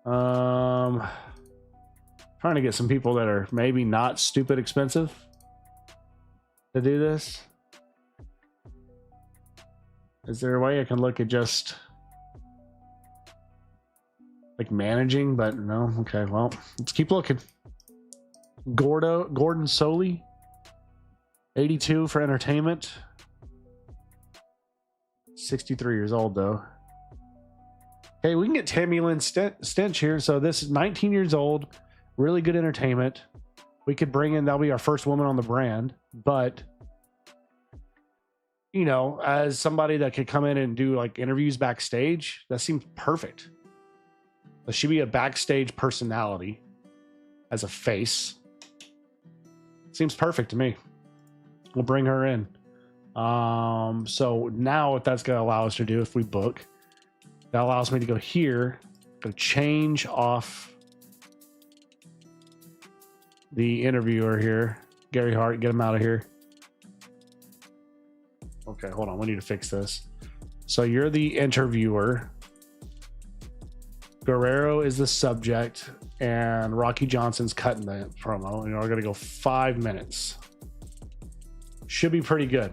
Trying to get some people that are maybe not stupid expensive to do this. Is there a way I can look at just like managing? But no. Okay, well, let's keep looking. Gordon Soley, 82 for entertainment. 63 years old though. Okay, we can get Tammy Lynn Stench here. So this is 19 years old, really good entertainment. We could bring in, that'll be our first woman on the brand, but you know, as somebody that could come in and do like interviews backstage, that seems perfect. But she'd be a backstage personality as a face. Seems perfect to me. We'll bring her in. So now what that's going to allow us to do, if we book, that allows me to go here, go change off the interviewer here, Gary Hart, get him out of here. Okay, hold on. We need to fix this. So you're the interviewer. Guerrero is the subject, and Rocky Johnson's cutting the promo. And we're going to go 5 minutes. Should be pretty good.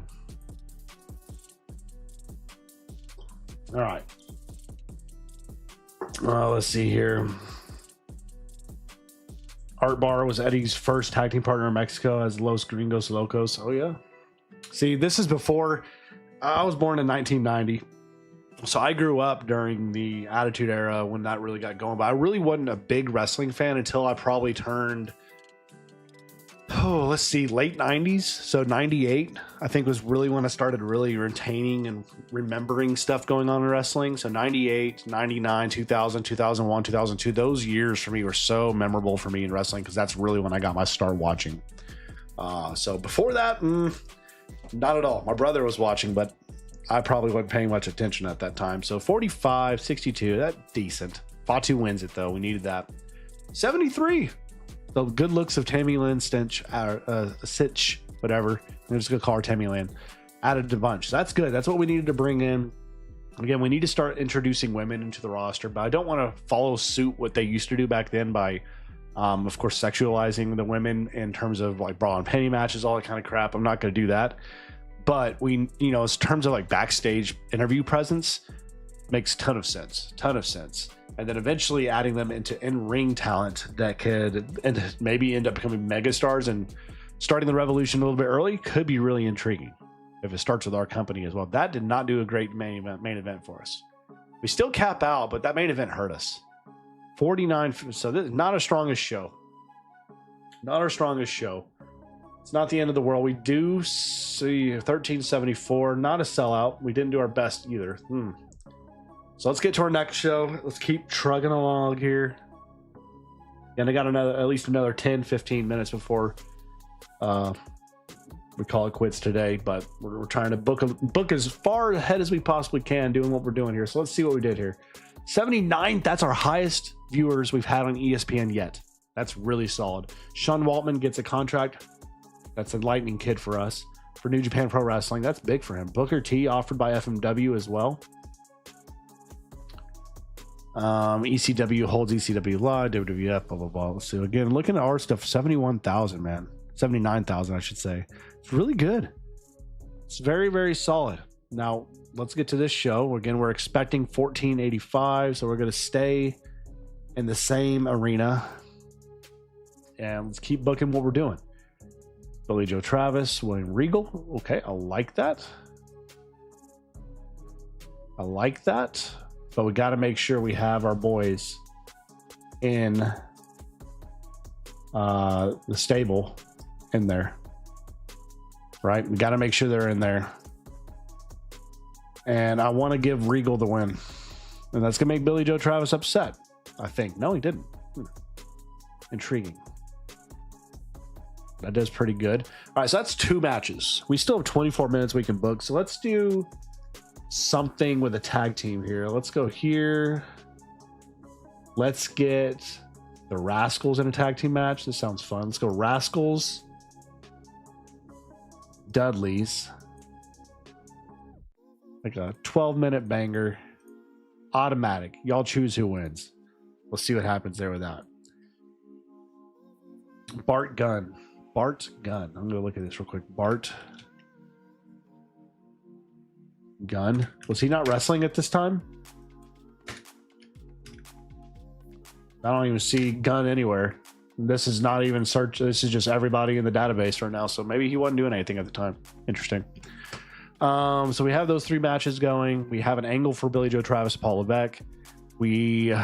All right. Let's see here. Art Bar was Eddie's first tag team partner in Mexico as Los Gringos Locos. Oh, yeah. See, this is before I was born in 1990. So I grew up during the Attitude Era when that really got going. But I really wasn't a big wrestling fan until I probably turned, let's see, late 90s. So 98, I think, was really when I started really retaining and remembering stuff going on in wrestling. So 98, 99, 2000, 2001, 2002, those years for me were so memorable for me in wrestling because that's really when I got my start watching. So before that, not at all. My brother was watching, but I probably wasn't paying much attention at that time. So 45, 62, that's decent. Fatu wins it, though. We needed that. 73. The good looks of Tammy Lynn Sitch, whatever. I'm just going to call her Tammy Lynn. Added a bunch. So that's good. That's what we needed to bring in. Again, we need to start introducing women into the roster, but I don't want to follow suit what they used to do back then by, of course, sexualizing the women in terms of like bra and panty matches, all that kind of crap. I'm not going to do that. But we, you know, in terms of like backstage interview presence, makes ton of sense. And then eventually adding them into in-ring talent that could and maybe end up becoming megastars and starting the revolution a little bit early could be really intriguing if it starts with our company as well. That did not do a great main event for us. We still cap out, but that main event hurt us. 49. So this is not our strongest show. It's not the end of the world. We do see 1374, not a sellout. We didn't do our best either. So let's get to our next show. Let's keep trugging along here. And I got at least another 10, 15 minutes before we call it quits today. But we're trying to book as far ahead as we possibly can, doing what we're doing here. So let's see what we did here. 79, that's our highest viewers we've had on ESPN yet. That's really solid. Sean Waltman gets a contract. That's a lightning kid for us. For New Japan Pro Wrestling, that's big for him. Booker T offered by FMW as well. ECW holds ECW Live, WWF, blah, blah, blah. So again, looking at our stuff, 71,000, man. 79,000, I should say. It's really good. It's very, very solid. Now, let's get to this show. Again, we're expecting 1485, so we're going to stay in the same arena. And let's keep booking what we're doing. Billy Joe Travis, William Regal. Okay, I like that. But we got to make sure we have our boys in the stable in there. Right? We got to make sure they're in there. And I want to give Regal the win. And that's going to make Billy Joe Travis upset, I think. No, he didn't. Intriguing. That does pretty good. All right, so that's 2 matches. We still have 24 minutes we can book. So let's do something with a tag team here. Let's go here. Let's get the Rascals in a tag team match. This sounds fun. Let's go Rascals, Dudleys. Like a 12-minute banger. Automatic. Y'all choose who wins. We'll see what happens there with that. Bart Gunn. I'm going to look at this real quick. Bart Gunn. Was he not wrestling at this time? I don't even see Gunn anywhere. This is not even search. This is just everybody in the database right now. So maybe he wasn't doing anything at the time. Interesting. So we have those 3 matches going. We have an angle for Billy Joe Travis, Paul Levesque. We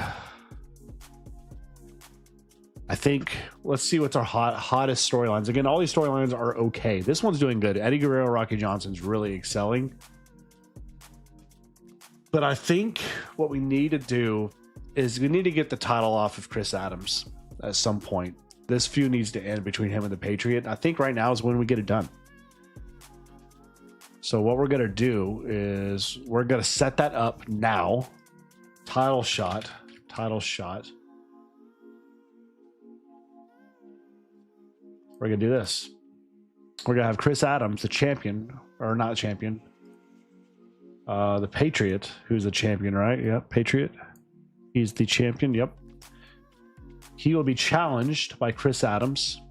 I think let's see what's our hottest storylines. Again, all these storylines are okay. This one's doing good. Eddie Guerrero, Rocky Johnson's really excelling. But I think what we need to do is we need to get the title off of Chris Adams at some point. This feud needs to end between him and the Patriot. I think right now is when we get it done. So what we're going to do is we're going to set that up now. Title shot. We're going to do this. We're going to have Chris Adams, the champion, or not champion. The Patriot, who's the champion, right? Yep, Patriot. He's the champion, yep. He will be challenged by Chris Adams.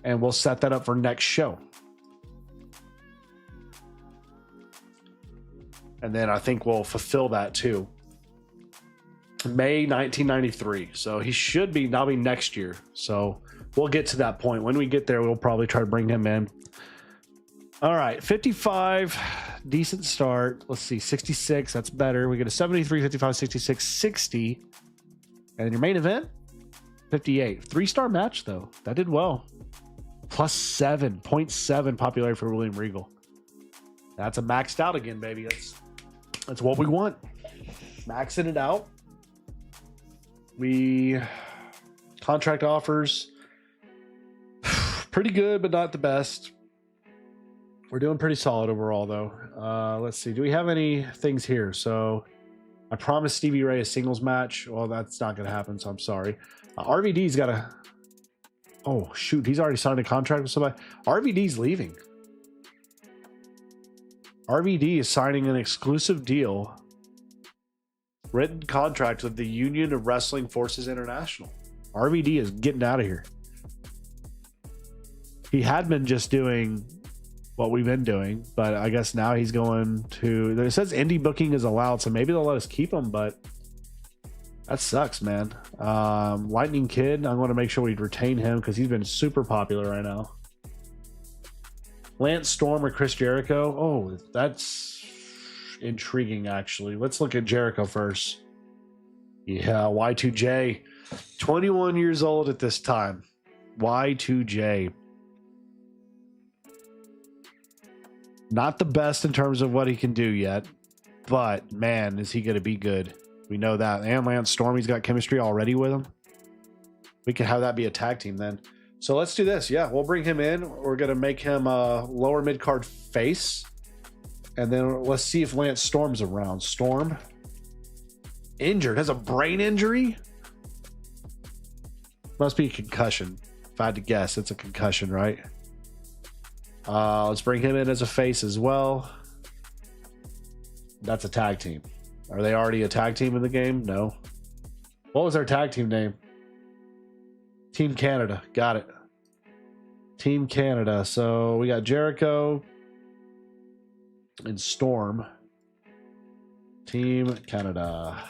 And we'll set that up for next show. And then I think we'll fulfill that too. May 1993. So he should be, that'll be next year. So we'll get to that point. When we get there, we'll probably try to bring him in. All right, 55, decent start. Let's see, 66, that's better. We get a 73, 55, 66, 60. And your main event, 58. 3-star match, though. That did well. Plus 7.7 popularity for William Regal. That's a maxed out again, baby. That's what we want. Maxing it out. We contract offers. Pretty good, but not the best. We're doing pretty solid overall, though. Let's see. Do we have any things here? So I promised Stevie Ray a singles match. Well, that's not going to happen, so I'm sorry. RVD's got a... Oh, shoot. He's already signed a contract with somebody. RVD's leaving. RVD is signing an exclusive deal, written contract with the Union of Wrestling Forces International. RVD is getting out of here. He had been just doing what we've been doing, but I guess now he's going to... It says indie booking is allowed, so maybe they'll let us keep him, but that sucks, man. Lightning Kid, I'm going to make sure we retain him because he's been super popular right now. Lance Storm or Chris Jericho? Oh, that's intriguing, actually. Let's look at Jericho first. Yeah, Y2J. 21 years old at this time. Y2J. Not the best in terms of what he can do yet, but man, is he going to be good. We know that. And Lance Storm, he's got chemistry already with him. We could have that be a tag team then. So let's do this. Yeah, we'll bring him in. We're going to make him a lower mid-card face. And then let's see if Lance Storm's around. Storm. Injured. Has a brain injury? Must be a concussion. If I had to guess, it's a concussion, right? Let's bring him in as a face as well. That's a tag team. Are they already a tag team in the game? No. What was their tag team name? Team Canada. Got it. Team Canada. So we got Jericho and Storm. Team Canada.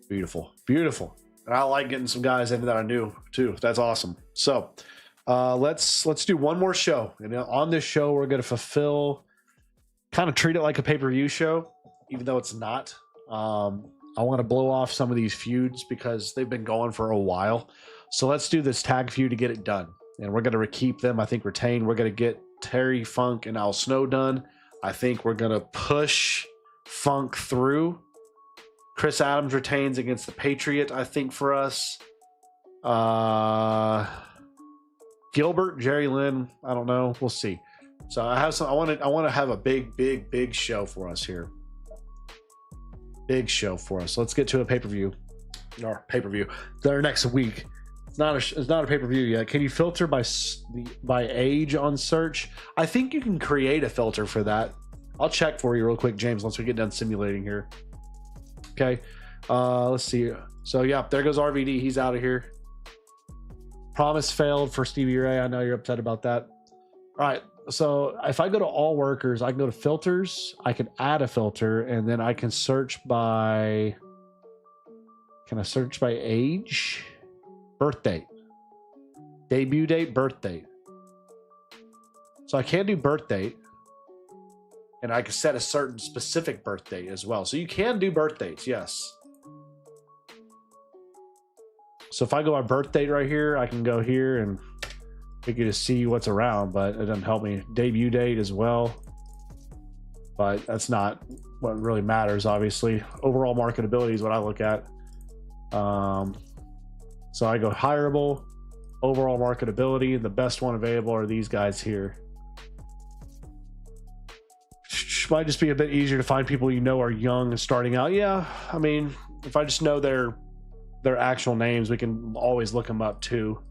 Beautiful. Beautiful. And I like getting some guys in that I knew too. That's awesome. So let's do one more show. And on this show, we're going to fulfill, kind of treat it like a pay-per-view show, even though it's not. I want to blow off some of these feuds because they've been going for a while. So let's do this tag feud to get it done. And we're going to keep them, I think, retained. We're going to get Terry Funk and Al Snow done. I think we're going to push Funk through. Chris Adams retains against the Patriot, I think, for us. Gilbert, Jerry Lynn, I don't know. We'll see. So I have some. I want to have a big show for us here. Big show for us. Let's get to a pay-per-view. Or pay-per-view. Our next week. It's not a pay-per-view yet. Can you filter by age on search? I think you can create a filter for that. I'll check for you real quick, James, once we get done simulating here. Okay. Let's see. So yeah, there goes RVD. He's out of here. Promise failed for Stevie Ray. I know you're upset about that. All right. So if I go to all workers, I can go to filters. I can add a filter, and then I can search by. Can I search by age? Birth date. Debut date, birth date. So I can do birth date. And I can set a certain specific birth date as well. So you can do birth dates, yes. So if I go by birth date right here, I can go here and we can just see what's around, but it doesn't help me. Debut date as well, but that's not what really matters, obviously. Overall marketability is what I look at. So I go hireable, overall marketability. The best one available are these guys here. Might just be a bit easier to find people you know are young and starting out. Yeah, I mean, if I just know their actual names, we can always look them up too.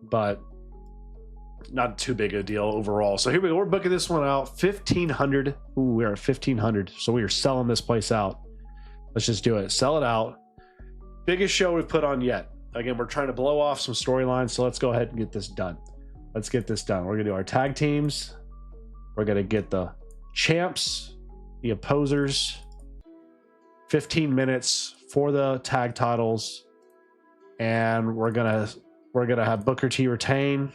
But not too big a deal overall. So here we go. We're booking this one out. 1,500. Ooh, we're at 1,500. So we are selling this place out. Let's just do it. Sell it out. Biggest show we've put on yet. Again, we're trying to blow off some storylines. So let's go ahead and get this done. Let's get this done. We're going to do our tag teams. We're going to get the champs, the opposers, 15 minutes for the tag titles, and we're gonna have Booker T retain.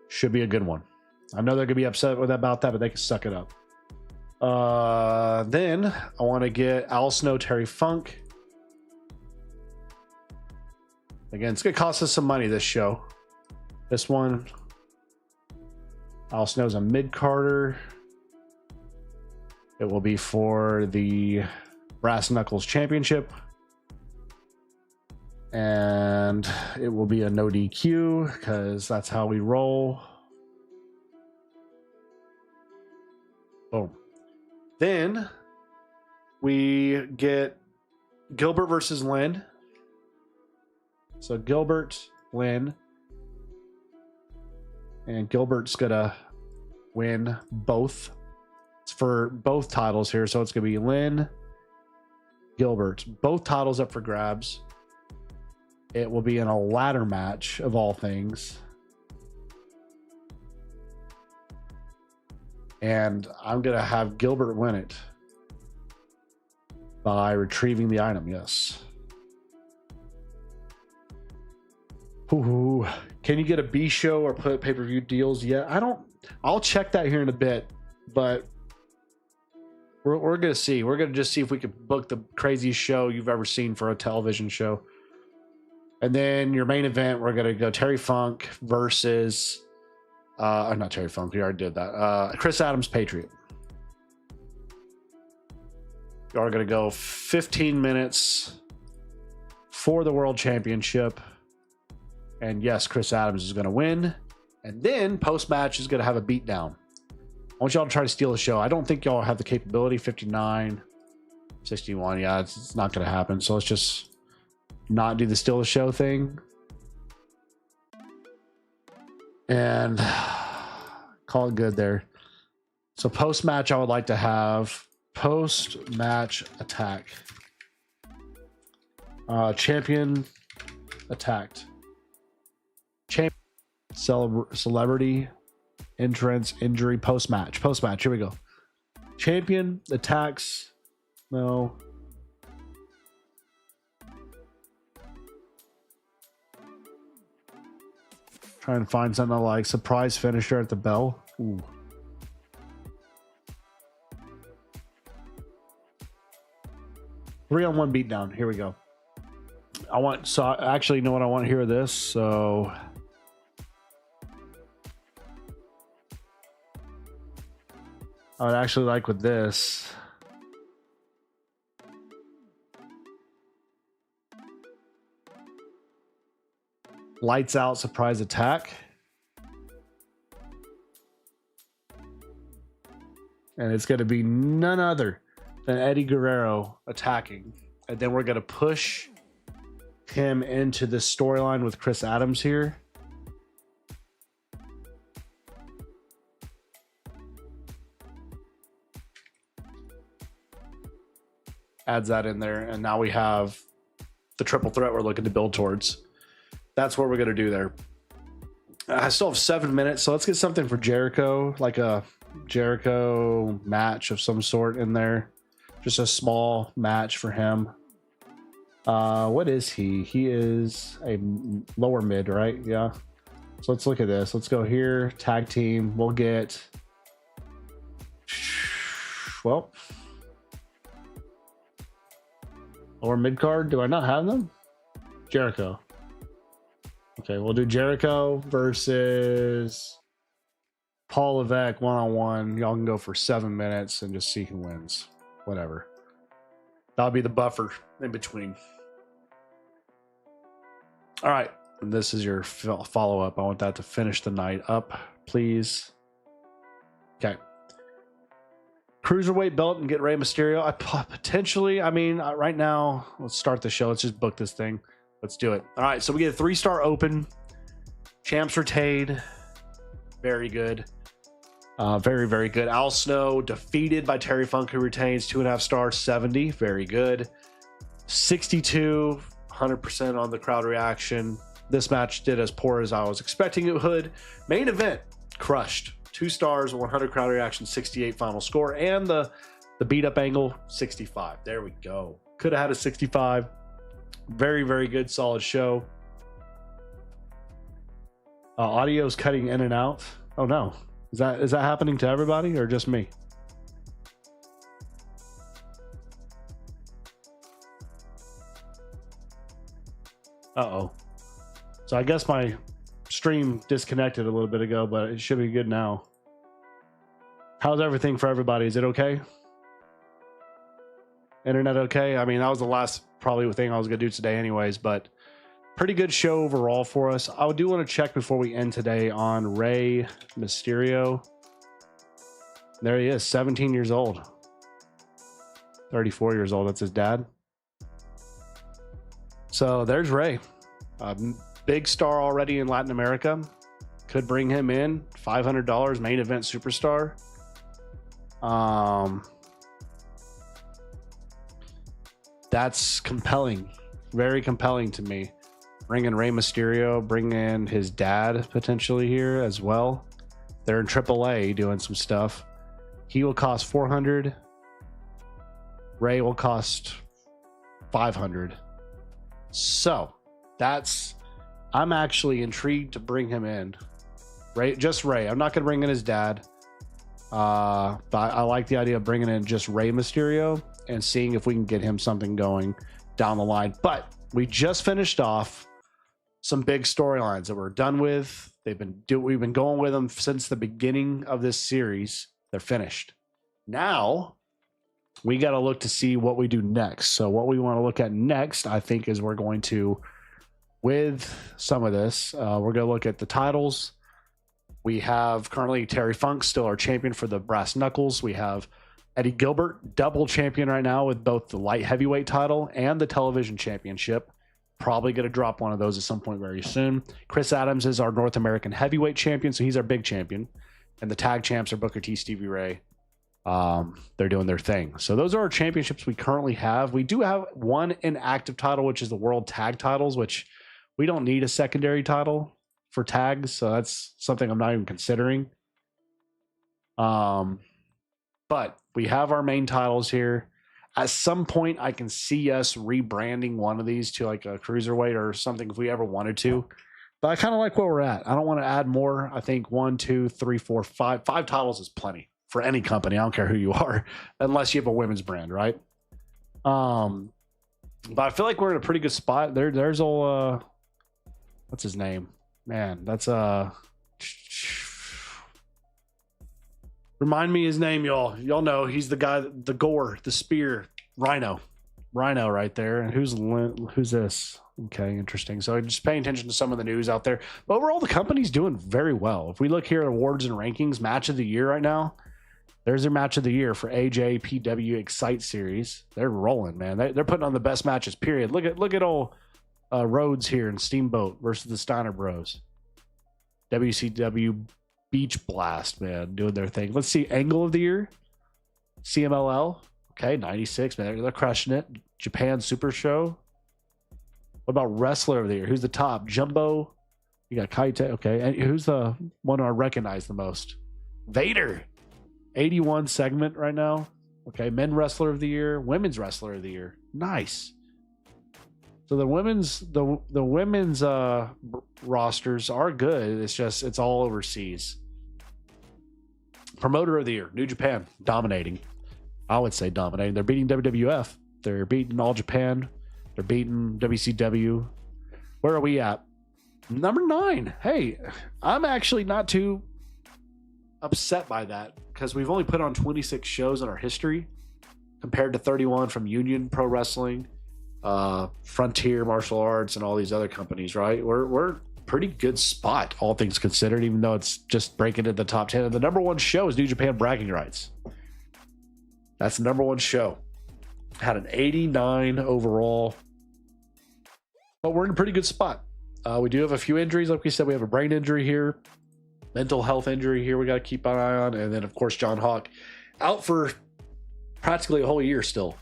Should be a good one. I know they're gonna be upset about that, but they can suck it up. Then I want to get Al Snow, Terry Funk. Again, it's gonna cost us some money this show. This one, Al Snow's a mid-carder. It will be for the Brass Knuckles Championship. And it will be a no DQ because that's how we roll. Boom. Then we get Gilbert versus Lynn. So Gilbert, Lynn. And Gilbert's gonna win both. It's for both titles here. So it's gonna be Lynn, Gilbert. Both titles up for grabs. It will be in a ladder match of all things. And I'm gonna have Gilbert win it by retrieving the item, yes. Ooh, can you get a B show or put pay-per-view deals yet? I'll check that here in a bit, but we're gonna see. We're gonna just see if we can book the craziest show you've ever seen for a television show. And then your main event, we're gonna go Terry Funk versus not Terry Funk, we already did that. Chris Adams, Patriot. We are gonna go 15 minutes for the World Championship. And yes, Chris Adams is going to win. And then post-match is going to have a beatdown. I want y'all to try to steal the show. I don't think y'all have the capability. 59, 61. Yeah, it's not going to happen. So let's just not do the steal the show thing. And call it good there. So post-match, I would like to have post-match attack. Champion attacked. Celebrity entrance injury post-match. Post-match, here we go. Champion attacks. No. Try and find something like surprise finisher at the bell. Ooh. Three-on-one beatdown. Here we go. Actually, you know what I want to hear this. So I would actually like with this. Lights out surprise attack. And it's going to be none other than Eddie Guerrero attacking. And then we're going to push him into the storyline with Chris Adams here. Adds that in there, and now we have the triple threat we're looking to build towards. That's what we're going to do there. I still have 7 minutes, so let's get something for Jericho, like a Jericho match of some sort in there. Just a small match for him. What is he? He is a lower mid, right? Yeah. So let's look at this. Let's go here. Tag team. We'll get... Well, Lower mid card. Do I not have them? Jericho. Okay, we'll do Jericho versus Paul Levesque one-on-one. Y'all can go for 7 minutes and just see who wins. Whatever. That'll be the buffer in between. All right. And this is your follow-up. I want that to finish the night up, please. Okay. Cruiserweight belt and get Rey Mysterio. Potentially, I mean, right now, let's start the show. Let's just book this thing. Let's do it. All right, so we get a 3-star open. Champs retained. Very good. Very, very good. Al Snow defeated by Terry Funk, who retains 2.5 stars, 70. Very good. 62, 100% on the crowd reaction. This match did as poor as I was expecting it would. Main event, crushed. 2 stars, 100 crowd reaction, 68 final score, and the beat up angle, 65. There we go. Could have had a 65. Very, very good, solid show. Audio's cutting in and out. Oh no, is that happening to everybody or just me? Uh-oh. So I guess my stream disconnected a little bit ago, but it should be good now. How's everything for everybody? Is it okay? Internet okay? I mean, that was the last probably thing I was going to do today anyways, but pretty good show overall for us. I do want to check before we end today on Rey Mysterio. There he is, 17 years old. 34 years old. That's his dad. So there's Rey. Big star already in Latin America. Could bring him in. $500 main event superstar. That's compelling. Very compelling to me. Bring in Rey Mysterio. Bring in his dad potentially here as well. They're in AAA doing some stuff. He will cost $400. Rey will cost $500. So I'm actually intrigued to bring him in. Just Rey. I'm not going to bring in his dad. But I like the idea of bringing in just Rey Mysterio and seeing if we can get him something going down the line. But we just finished off some big storylines that we're done with. We've been going with them since the beginning of this series. They're finished. Now we got to look to see what we do next. So what we want to look at next, I think, is we're going to, with some of this, we're going to look at the titles. We have currently Terry Funk, still our champion for the Brass Knuckles. We have Eddie Gilbert, double champion right now with both the light heavyweight title and the television championship. Probably going to drop one of those at some point very soon. Chris Adams is our North American heavyweight champion, so he's our big champion. And the tag champs are Booker T, Stevie Ray. They're doing their thing. So those are our championships we currently have. We do have one inactive title, which is the World Tag Titles, which we don't need a secondary title for tags, so that's something I'm not even considering. But we have our main titles here. At some point, I can see us rebranding one of these to like a cruiserweight or something if we ever wanted to. But I kind of like where we're at. I don't want to add more. I think 1, 2, 3, 4, 5. 5 titles is plenty for any company. I don't care who you are, unless you have a women's brand, right? But I feel like we're in a pretty good spot. There's old what's his name? Man, that's remind me his name, y'all. Y'all know he's the guy, the gore, the spear, Rhino right there. And who's this? Okay, interesting. So just paying attention to some of the news out there. But overall, the company's doing very well. If we look here at awards and rankings, match of the year right now, there's their match of the year for AJPW Excite Series. They're rolling, man. They're putting on the best matches. Period. Look at old Rhodes here in Steamboat versus the Steiner Bros. WCW Beach Blast, man, doing their thing. Let's see, Angle of the Year, CMLL. Okay, 96, man. They're crushing it. Japan Super Show. What about Wrestler of the Year? Who's the top? Jumbo. You got Kaite. Okay, and who's the one I recognize the most? Vader. 81 segment right now. Okay, Men Wrestler of the Year, Women's Wrestler of the Year. Nice. So the women's rosters are good. It's all overseas. Promoter of the Year, New Japan, dominating. I would say dominating. They're beating WWF They're beating All Japan. They're beating WCW. Where are we at? Number 9. Hey, I'm actually not too upset by that because we've only put on 26 shows in our history compared to 31 from Union Pro Wrestling, Frontier Martial Arts, and all these other companies, right? We're pretty good spot, all things considered, even though it's just breaking into the top 10. And the number 1 show is New Japan Bragging Rights. That's the number 1 show. Had an 89 overall. But we're in a pretty good spot. We do have a few injuries. Like we said, we have a brain injury here, mental health injury here we got to keep an eye on. And then, of course, John Hawk out for practically a whole year still.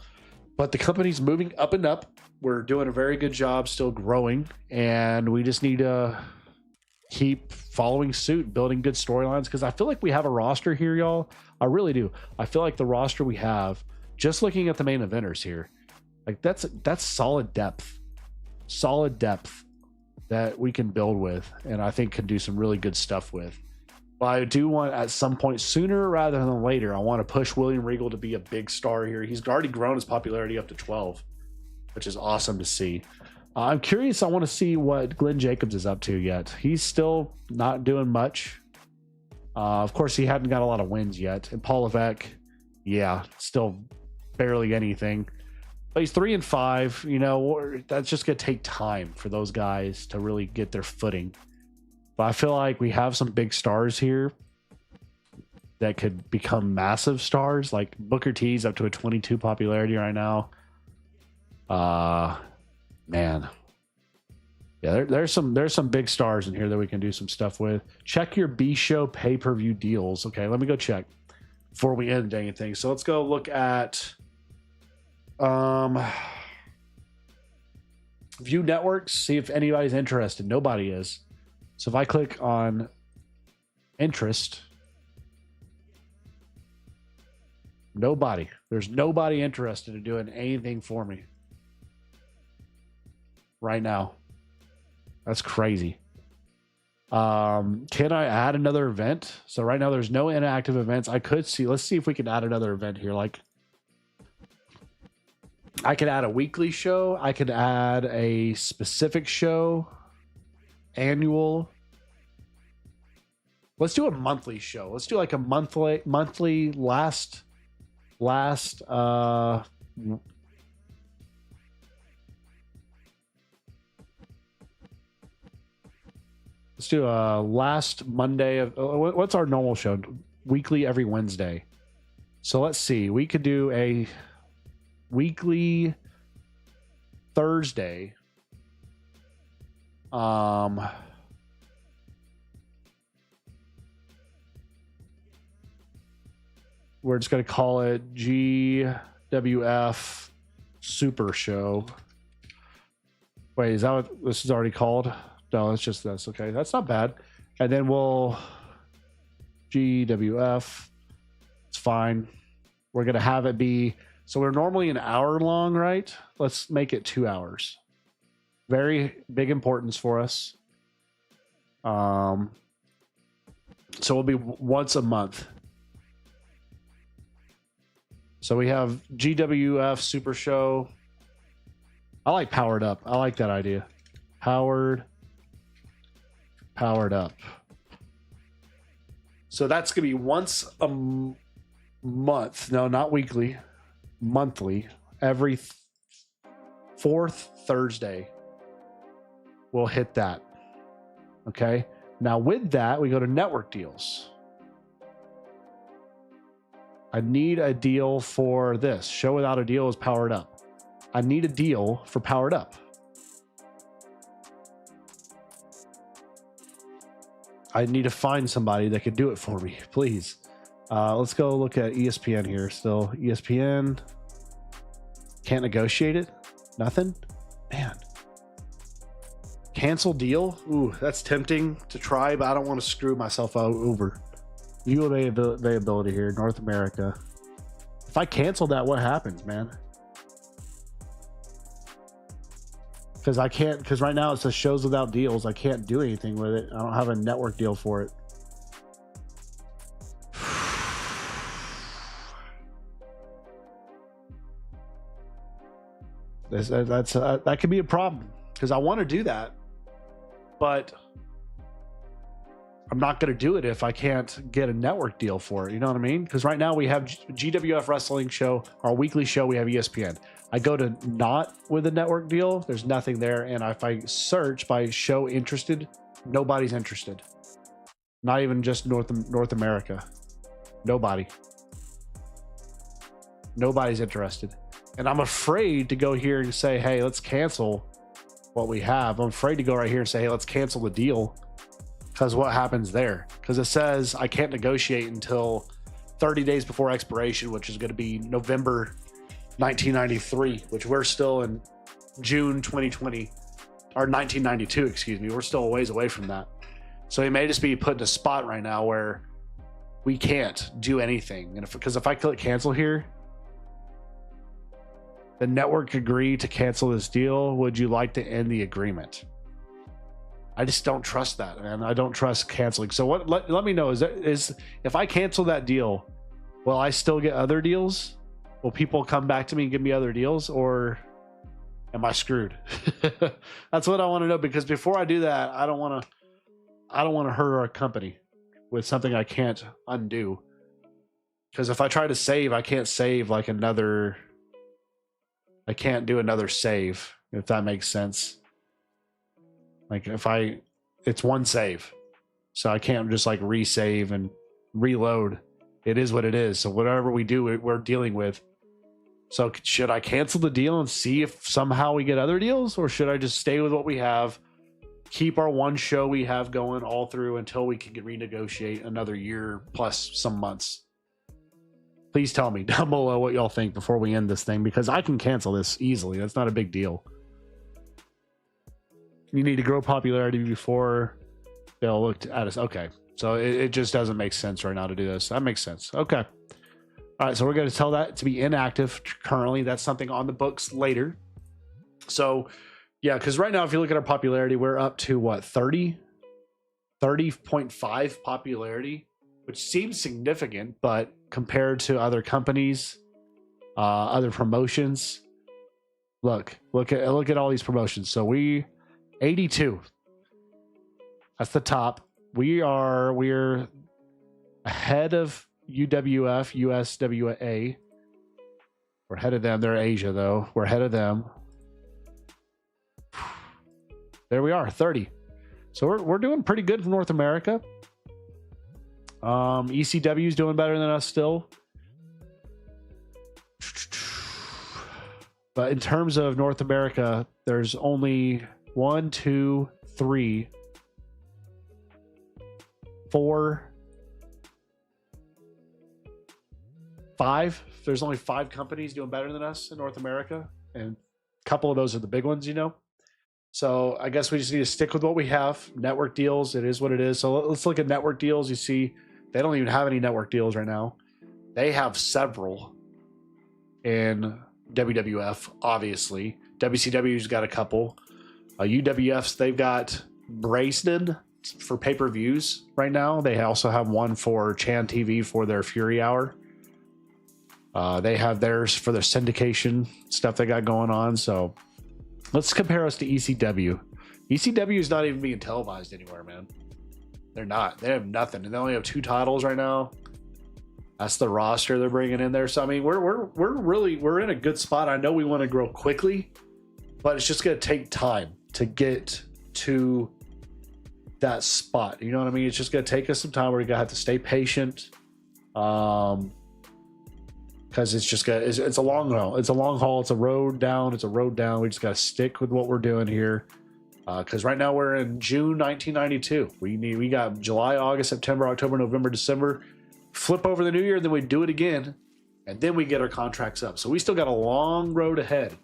But the company's moving up and up. We're doing a very good job, still growing. And we just need to keep following suit, building good storylines. Because I feel like we have a roster here, y'all. I really do. I feel like the roster we have, just looking at the main eventers here, like that's solid depth. Solid depth that we can build with, and I think can do some really good stuff with. But I do want, at some point, sooner rather than later, I want to push William Regal to be a big star here. He's already grown his popularity up to 12, which is awesome to see. I'm curious. I want to see what Glenn Jacobs is up to yet. He's still not doing much. Of course, he hadn't got a lot of wins yet. And Paul Levesque, yeah, still barely anything. But he's 3-5. You know, that's just going to take time for those guys to really get their footing. But I feel like we have some big stars here that could become massive stars. Like Booker T's up to a 22 popularity right now. Man. Yeah, there's some big stars in here that we can do some stuff with. Check your B Show pay-per-view deals. Okay, let me go check before we end anything. So let's go look at view networks, see if anybody's interested. Nobody is. So if I click on interest, nobody. There's nobody interested in doing anything for me right now. That's crazy. Can I add another event? So right now there's no inactive events. I could see. Let's see if we can add another event here. Like, I could add a weekly show. I could add a specific show, annual. Let's do a monthly show. Let's do like a monthly last. Let's do a last Monday of what's our normal show? Weekly every Wednesday. So let's see. We could do a weekly Thursday. We're just going to call it GWF Super Show. Wait, is that what this is already called? No, it's just this. Okay, that's not bad. And then we'll GWF. It's fine. We're going to have it be, so we're normally an hour long, right? Let's make it 2 hours. Very big importance for us. So it'll be once a month. So we have GWF Super Show. I like Powered Up. I like that idea. Powered Up. So that's going to be once a month. No, not weekly. Monthly. Every fourth Thursday. We'll hit that. Okay. Now with that, we go to network deals. I need a deal for this. Show without a deal is Powered Up. I need a deal for Powered Up. I need to find somebody that could do it for me, please. Let's go look at ESPN here. Still, ESPN. Can't negotiate it? Nothing? Man. Cancel deal? Ooh, that's tempting to try, but I don't want to screw myself over. View availability here, North America. If I cancel that, what happens, man? Because I can't, because right now it says shows without deals. I can't do anything with it. I don't have a network deal for it. That could be a problem because I want to do that, but I'm not going to do it if I can't get a network deal for it. You know what I mean? Because right now we have GWF Wrestling Show, our weekly show. We have ESPN. I go to not with a network deal. There's nothing there. And if I search by show interested, nobody's interested. Not even just North America. Nobody's interested. And I'm afraid to go here and say, hey, let's cancel what we have. I'm afraid to go right here and say, hey, let's cancel the deal. Because what happens there? Because it says I can't negotiate until 30 days before expiration, which is going to be November 1993, which we're still in June 2020, or 1992, excuse me. We're still a ways away from that. So he may just be put in a spot right now where we can't do anything. And because if I click cancel here, the network agreed to cancel this deal. Would you like to end the agreement? I just don't trust that, man. I don't trust canceling. So what? Let me know. Is if I cancel that deal, will I still get other deals? Will people come back to me and give me other deals, or am I screwed? That's what I want to know, because before I do that, I don't want to hurt our company with something I can't undo. Because if I try to save, I can't save like another. I can't do another save, if that makes sense. Like it's one save, so I can't just like resave and reload. It is what it is. So whatever we do, we're dealing with. So should I cancel the deal and see if somehow we get other deals, or should I just stay with what we have, keep our one show we have going all through until we can renegotiate another year plus some months? Please tell me down below what y'all think before we end this thing, because I can cancel this easily. That's not a big deal. You need to grow popularity before they'll look at us. Okay. So it just doesn't make sense right now to do this. That makes sense. Okay. All right. So we're going to tell that to be inactive currently. That's something on the books later. So yeah, because right now, if you look at our popularity, we're up to what, 30.5 popularity, which seems significant, but compared to other companies, other promotions, look at all these promotions. So we 82. That's the top. We're ahead of UWF, USWA. We're ahead of them. They're Asia though. We're ahead of them. There we are, 30. So we're doing pretty good for North America. ECW is doing better than us still. But in terms of North America, there's only 1, 2, 3, 4, 5. There's only 5 companies doing better than us in North America, and a couple of those are the big ones, you know. So I guess we just need to stick with what we have. Network deals, it is what it is. So let's look at network deals. You see, they don't even have any network deals right now. They have several in WWF, obviously. WCW's got a couple. UWF's, they've got Braceton for pay-per-views right now. They also have one for Chan TV for their Fury Hour. They have theirs for their syndication stuff they got going on. So let's compare us to ECW. ECW is not even being televised anywhere, man. They're not. They have nothing. And they only have 2 titles right now. That's the roster they're bringing in there. So I mean, we're in a good spot. I know we want to grow quickly, but it's just going to take time to get to that spot. You know what I mean? It's just going to take us some time. We're going to have to stay patient. Because it's a long haul. It's a long haul. It's a road down. We just got to stick with what we're doing here. Because right now we're in June 1992. We got July, August, September, October, November, December. Flip over the new year, then we do it again, and then we get our contracts up. So we still got a long road ahead.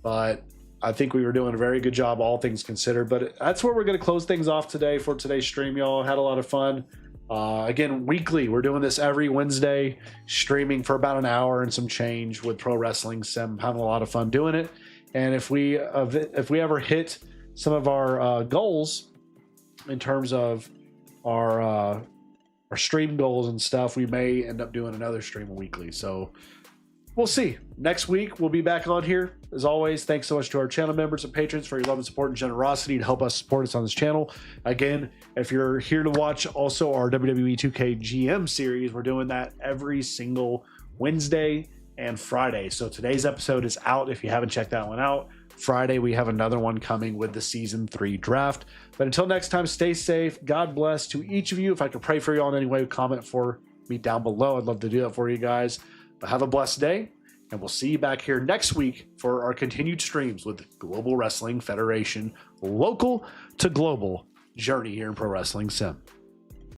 But I think we were doing a very good job, all things considered. But that's where we're going to close things off today for today's stream, y'all. Had a lot of fun. Again, weekly, we're doing this every Wednesday, streaming for about an hour and some change with Pro Wrestling Sim. Having a lot of fun doing it. And if we ever hit some of our goals in terms of our stream goals and stuff, we may end up doing another stream weekly. So we'll see. Next week, we'll be back on here. As always, thanks so much to our channel members and patrons for your love and support and generosity to help us support us on this channel. Again, if you're here to watch also our WWE 2K GM series, we're doing that every single Wednesday and Friday. So today's episode is out if you haven't checked that one out. Friday, we have another one coming with the Season 3 draft. But until next time, stay safe. God bless to each of you. If I could pray for you all in any way, comment for me down below. I'd love to do that for you guys. But have a blessed day, and we'll see you back here next week for our continued streams with Global Wrestling Federation, local to global journey here in Pro Wrestling Sim.